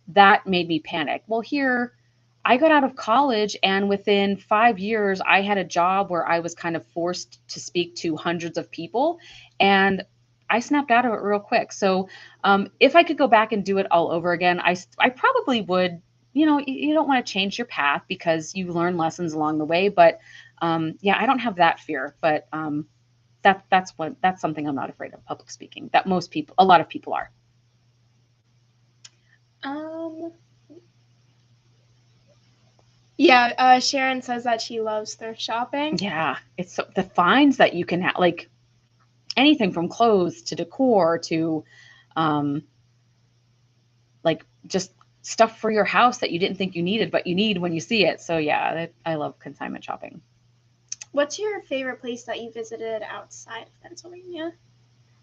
that made me panic. Well, here, I got out of college, and within 5 years, I had a job where I was kind of forced to speak to hundreds of people, and I snapped out of it real quick. So, if I could go back and do it all over again, I probably would. You know, you don't want to change your path because you learn lessons along the way. But yeah, I don't have that fear. But that's something I'm not afraid of, public speaking. That a lot of people are. Yeah, Sharon says that she loves thrift shopping. Yeah, it's the finds that you can have, like anything from clothes to decor to like just stuff for your house that you didn't think you needed, but you need when you see it. So yeah, I love consignment shopping. What's your favorite place that you visited outside of Pennsylvania?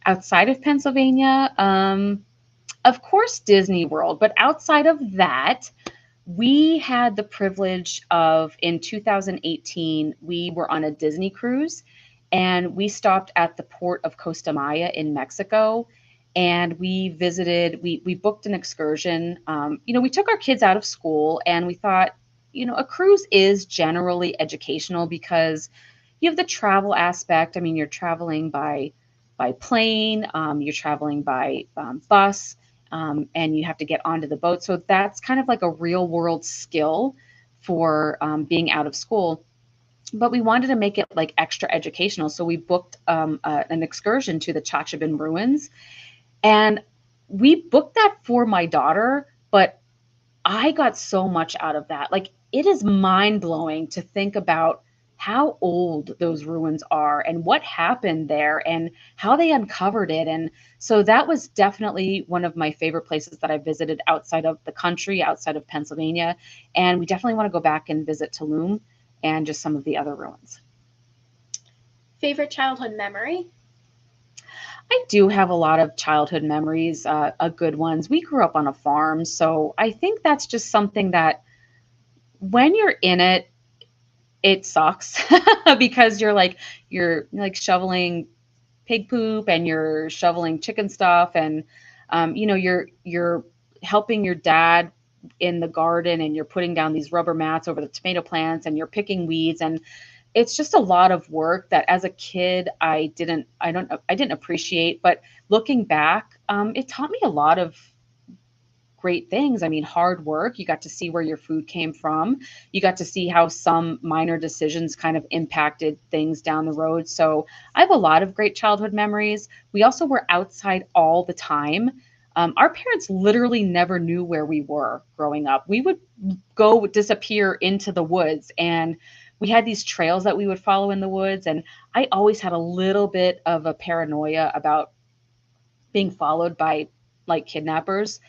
Outside of Pennsylvania, of course, Disney World, but outside of that, we had the privilege of, in 2018, we were on a Disney cruise and we stopped at the port of Costa Maya in Mexico. And we visited, we booked an excursion. We took our kids out of school and we thought, a cruise is generally educational because you have the travel aspect. I mean, you're traveling by plane, you're traveling by bus, and you have to get onto the boat. So that's kind of like a real world skill for being out of school. But we wanted to make it like extra educational. So we booked an excursion to the Chachapin ruins. And we booked that for my daughter, but I got so much out of that. Like, it is mind blowing to think about how old those ruins are and what happened there and how they uncovered it. And so that was definitely one of my favorite places that I visited outside of the country, outside of Pennsylvania. And we definitely want to go back and visit Tulum and just some of the other ruins. Favorite childhood memory? I do have a lot of childhood memories, good ones. We grew up on a farm, so I think that's just something that when you're in it, It sucks because you're like shoveling pig poop and you're shoveling chicken stuff and you're helping your dad in the garden and you're putting down these rubber mats over the tomato plants and you're picking weeds and it's just a lot of work that as a kid I didn't appreciate, but looking back, it taught me a lot of great things. I mean, hard work. You got to see where your food came from. You got to see how some minor decisions kind of impacted things down the road. So I have a lot of great childhood memories. We also were outside all the time. Our parents literally never knew where we were growing up. We would go disappear into the woods and we had these trails that we would follow in the woods. And I always had a little bit of a paranoia about being followed by like kidnappers.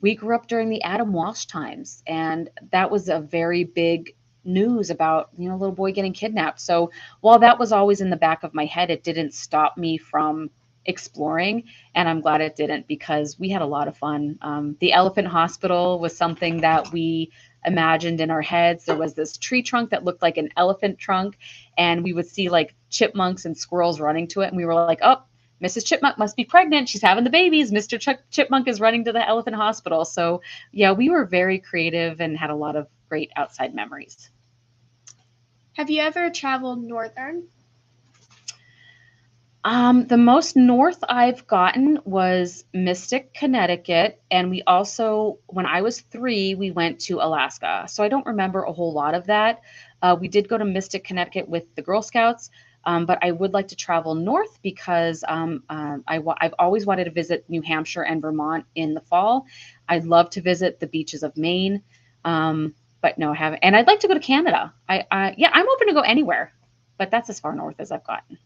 We grew up during the Adam Walsh times, and that was a very big news about a little boy getting kidnapped. So while that was always in the back of my head, it didn't stop me from exploring, and I'm glad it didn't because we had a lot of fun. The elephant hospital was something that we imagined in our heads. There was this tree trunk that looked like an elephant trunk, and we would see like chipmunks and squirrels running to it, and we were like, oh, Mrs. Chipmunk must be pregnant. She's having the babies. Mr. Chipmunk is running to the elephant hospital. So, yeah, we were very creative and had a lot of great outside memories. Have you ever traveled northern? The most north I've gotten was Mystic, Connecticut. And we also, when I was 3, we went to Alaska. So I don't remember a whole lot of that. We did go to Mystic, Connecticut with the Girl Scouts. But I would like to travel north because I've always wanted to visit New Hampshire and Vermont in the fall. I'd love to visit the beaches of Maine, but no, I haven't. And I'd like to go to Canada. Yeah, I'm open to go anywhere, but that's as far north as I've gotten.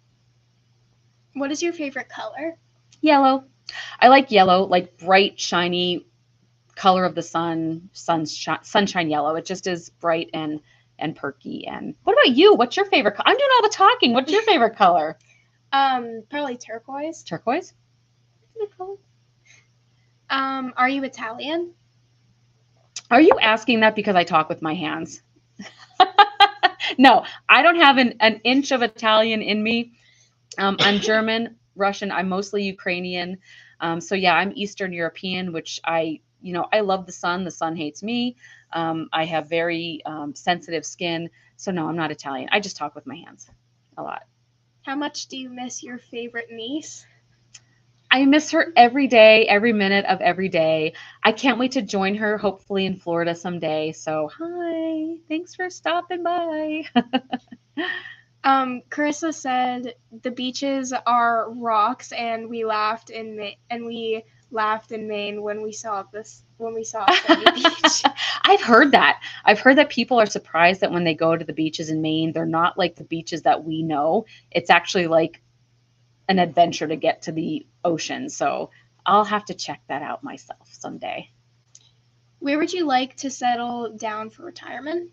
What is your favorite color? Yellow. I like yellow, like bright, shiny color of the sunshine yellow. It just is bright and perky. And what about you? What's your favorite color? I'm doing all the talking. What's your favorite color? Probably turquoise. Turquoise? Are you Italian? Are you asking that because I talk with my hands? No, I don't have an inch of Italian in me. I'm German, Russian. I'm mostly Ukrainian. So yeah, I'm Eastern European, which I love the sun. The sun hates me. I have very sensitive skin. So no, I'm not Italian. I just talk with my hands a lot. How much do you miss your favorite niece? I miss her every day, every minute of every day. I can't wait to join her, hopefully in Florida someday. So hi, thanks for stopping by. Carissa said the beaches are rocks, and we laughed in Maine when we saw Sunny Beach. I've heard that. I've heard that people are surprised that when they go to the beaches in Maine, they're not like the beaches that we know. It's actually like an adventure to get to the ocean. So I'll have to check that out myself someday. Where would you like to settle down for retirement?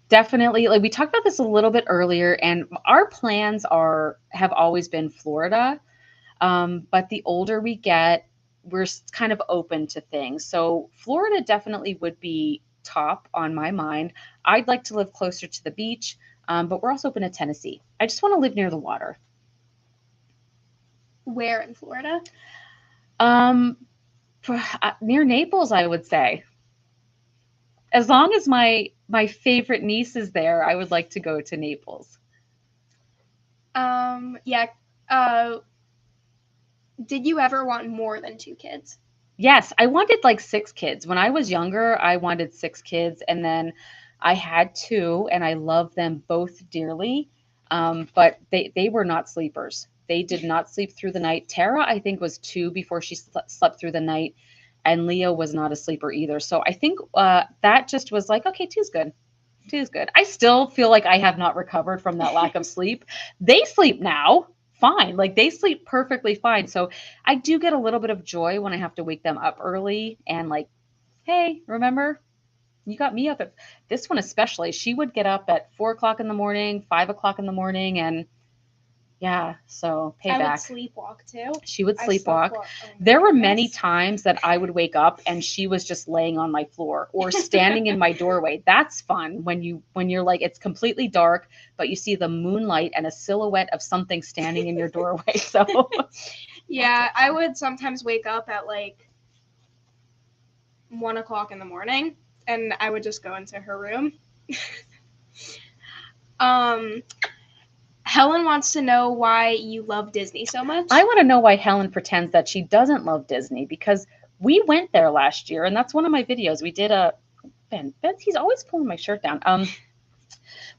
Definitely. Like we talked about this a little bit earlier, and our plans have always been Florida. But the older we get, we're kind of open to things. So Florida definitely would be top on my mind. I'd like to live closer to the beach, but we're also open to Tennessee. I just want to live near the water. Where in Florida? Near Naples, I would say. As long as my favorite niece is there, I would like to go to Naples. Yeah. Did you ever want more than 2 kids? Yes, I wanted like 6 kids. When I was younger, I wanted 6 kids, and then I had 2, and I love them both dearly. But they were not sleepers. They did not sleep through the night. Tara, I think, was 2 before she slept through the night, and Leo was not a sleeper either. So I think that just was like, okay, 2's good. 2's good. I still feel like I have not recovered from that lack of sleep. They sleep now. Fine. Like they sleep perfectly fine. So I do get a little bit of joy when I have to wake them up early and like, hey, remember you got me up at this one, especially she would get up at 4 o'clock in the morning, 5 o'clock in the morning. And Yeah, so I would payback. sleepwalk too. She would I sleepwalk. sleepwalk. Oh my There were many goodness. times that I would wake up and she was just laying on my floor or standing in my doorway. That's fun when you're like it's completely dark, but you see the moonlight and a silhouette of something standing in your doorway. So Yeah, I would sometimes wake up at like 1 o'clock in the morning, and I would just go into her room. um, Helen wants to know why you love Disney so much. I want to know why Helen pretends that she doesn't love Disney because we went there last year and that's one of my videos. We did a Ben, he's always pulling my shirt down.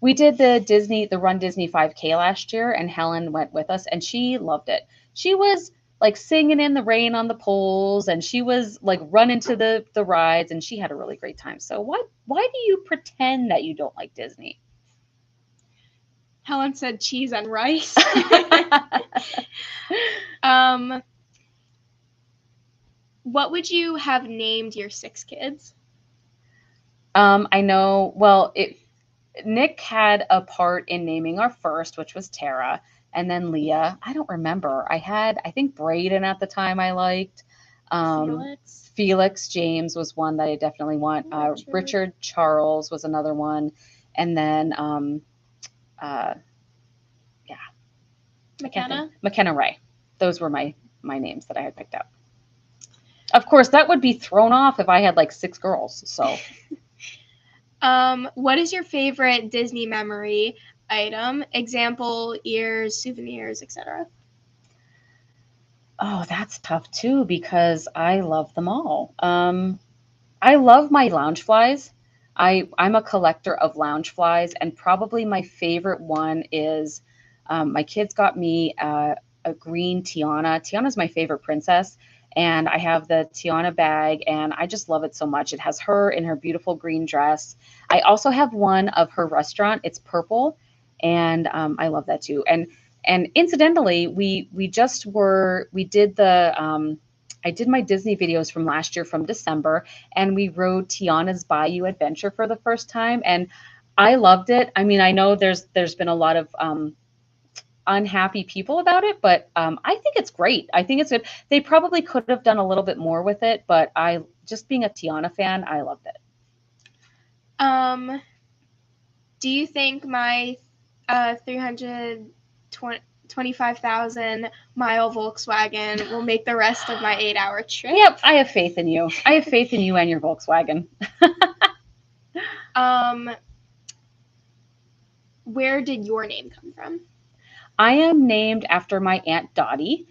We did the Run Disney 5K last year, and Helen went with us, and she loved it. She was like singing in the rain on the poles, and she was like running to the rides, and she had a really great time. So why do you pretend that you don't like Disney? Helen said cheese and rice. um, what would you have named your 6 kids? I know. Well, Nick had a part in naming our first, which was Tara, and then Leah. I don't remember. I think Braden at the time I liked. Felix. Felix James was one that I definitely want. Richard Charles was another one, and then yeah, McKenna Ray. Those were my names that I had picked out. Of course, that would be thrown off if I had like 6 girls. So. What is your favorite Disney memory item? Example, ears, souvenirs, etc. Oh, that's tough too because I love them all. I love my lounge flies. I'm a collector of lounge flies, and probably my favorite one is my kids got me a green Tiana. Tiana's my favorite princess, and I have the Tiana bag, and I just love it so much. It has her in her beautiful green dress. I also have one of her restaurant. It's purple, and I love that too. And incidentally, we did the I did my Disney videos from last year from December, and we rode Tiana's Bayou Adventure for the first time, and I loved it. I mean, I know there's been a lot of unhappy people about it, but I think it's great. I think it's good. They probably could have done a little bit more with it, but I just being a Tiana fan, I loved it. Do you think my 325,000 mile Volkswagen will make the rest of my 8-hour trip? Yep, I have faith in you. I have faith in you and your Volkswagen. Where did your name come from? I am named after my Aunt Dottie.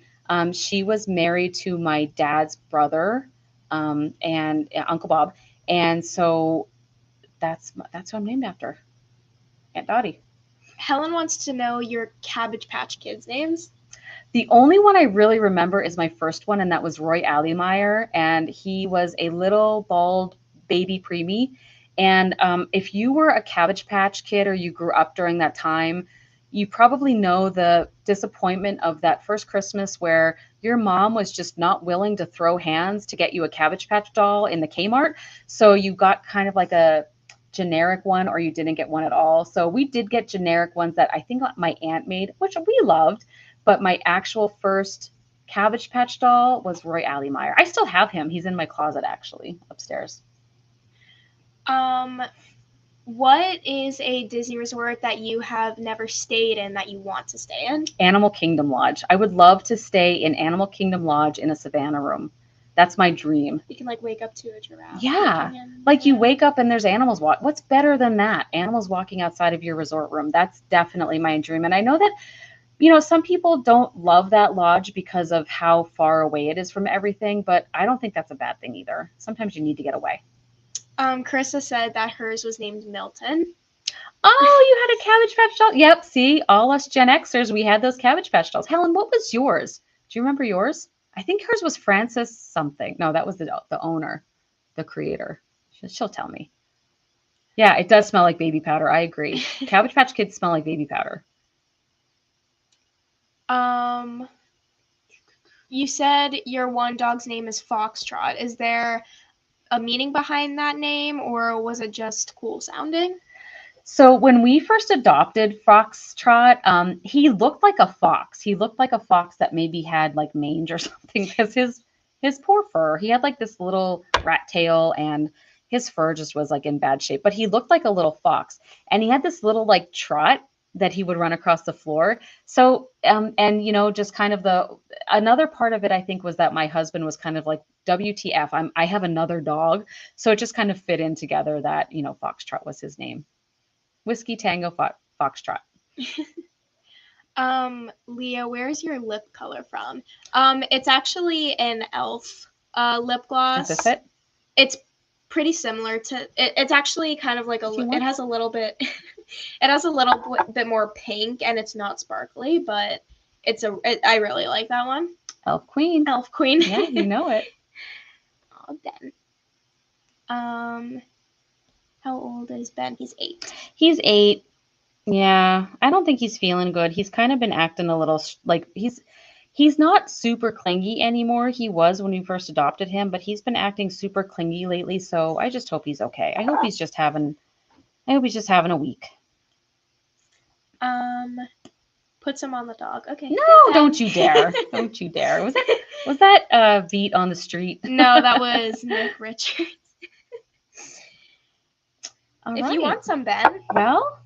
She was married to my dad's brother and Uncle Bob, and so that's who I'm named after, Aunt Dottie. Helen wants to know your Cabbage Patch Kids names. The only one I really remember is my first one, and that was Roy Alleymeyer, and he was a little bald baby preemie. And if you were a Cabbage Patch Kid or you grew up during that time, you probably know the disappointment of that first Christmas where your mom was just not willing to throw hands to get you a Cabbage Patch doll in the Kmart. So you got kind of like a generic one or you didn't get one at all. So we did get generic ones that I think my aunt made, which we loved. But my actual first Cabbage Patch doll was Roy Alleymeyer. I still have him. He's in my closet, actually, upstairs. What is a Disney resort that you have never stayed in that you want to stay in? Animal Kingdom Lodge. I would love to stay in Animal Kingdom Lodge in a Savannah room. That's my dream. You can like wake up to a giraffe. Yeah. Like you wake up and there's animals what's better than that? Animals walking outside of your resort room. That's definitely my dream. And I know that some people don't love that lodge because of how far away it is from everything, but I don't think that's a bad thing either. Sometimes you need to get away. Carissa said that hers was named Milton. Oh, you had a Cabbage Patch doll? Yep. See, all us Gen Xers, we had those Cabbage Patch dolls. Helen, what was yours? Do you remember yours? I think hers was Frances something. No, that was the owner, the creator. She'll tell me. Yeah, it does smell like baby powder. I agree. Cabbage Patch Kids smell like baby powder. You said your one dog's name is Foxtrot. Is there a meaning behind that name, or was it just cool sounding? So when we first adopted Foxtrot, he looked like a fox. He looked like a fox that maybe had like mange or something because his poor fur. He had like this little rat tail and his fur just was like in bad shape. But he looked like a little fox, and he had this little like trot that he would run across the floor. So and just kind of the another part of it I think was that my husband was kind of like WTF, I have another dog. So it just kind of fit in together that, Foxtrot was his name. Whiskey Tango Foxtrot. Leah, where's your lip color from? It's actually an e.l.f. Lip Is this gloss. it? It's pretty similar to it, it's actually kind of like it has a little bit it has a little bit more pink, and it's not sparkly, but I really like that one. Elf Queen. Elf Queen. Yeah, you know it. Oh, Ben. How old is Ben? He's 8. He's 8. Yeah, I don't think he's feeling good. He's kind of been acting a little like he's not super clingy anymore. He was when we first adopted him, but he's been acting super clingy lately, so I just hope he's okay. I hope he's just having a week. Put some on the dog. Okay. No, don't you dare. Don't you dare. Was that Beat on the Street? No, that was Nick Richards. All if right. you want some, Ben. Well,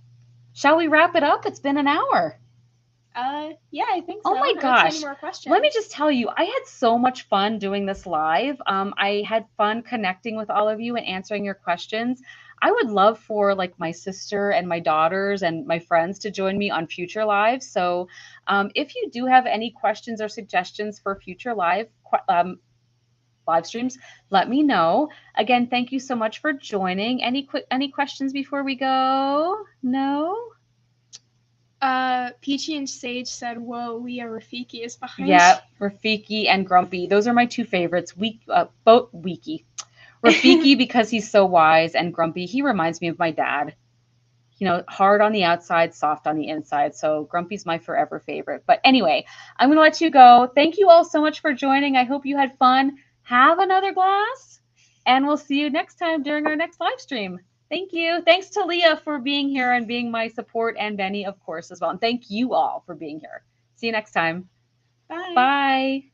shall we wrap it up? It's been an hour. Yeah, I think so. Oh my gosh. Any more questions. Let me just tell you, I had so much fun doing this live. I had fun connecting with all of you and answering your questions. I would love for like my sister and my daughters and my friends to join me on future lives. So if you do have any questions or suggestions for future live streams, let me know. Again, thank you so much for joining. Any questions before we go? No? Peachy and Sage said, "Whoa, Leah, Rafiki is behind." Yeah, Rafiki and Grumpy. Those are my two favorites. Both Weeky. Rafiki because he's so wise, and Grumpy, he reminds me of my dad. Hard on the outside, soft on the inside. So Grumpy's my forever favorite. But anyway, I'm going to let you go. Thank you all so much for joining. I hope you had fun. Have another glass, and we'll see you next time during our next live stream. Thank you. Thanks to Leah for being here and being my support, and Benny, of course, as well. And thank you all for being here. See you next time. Bye. Bye.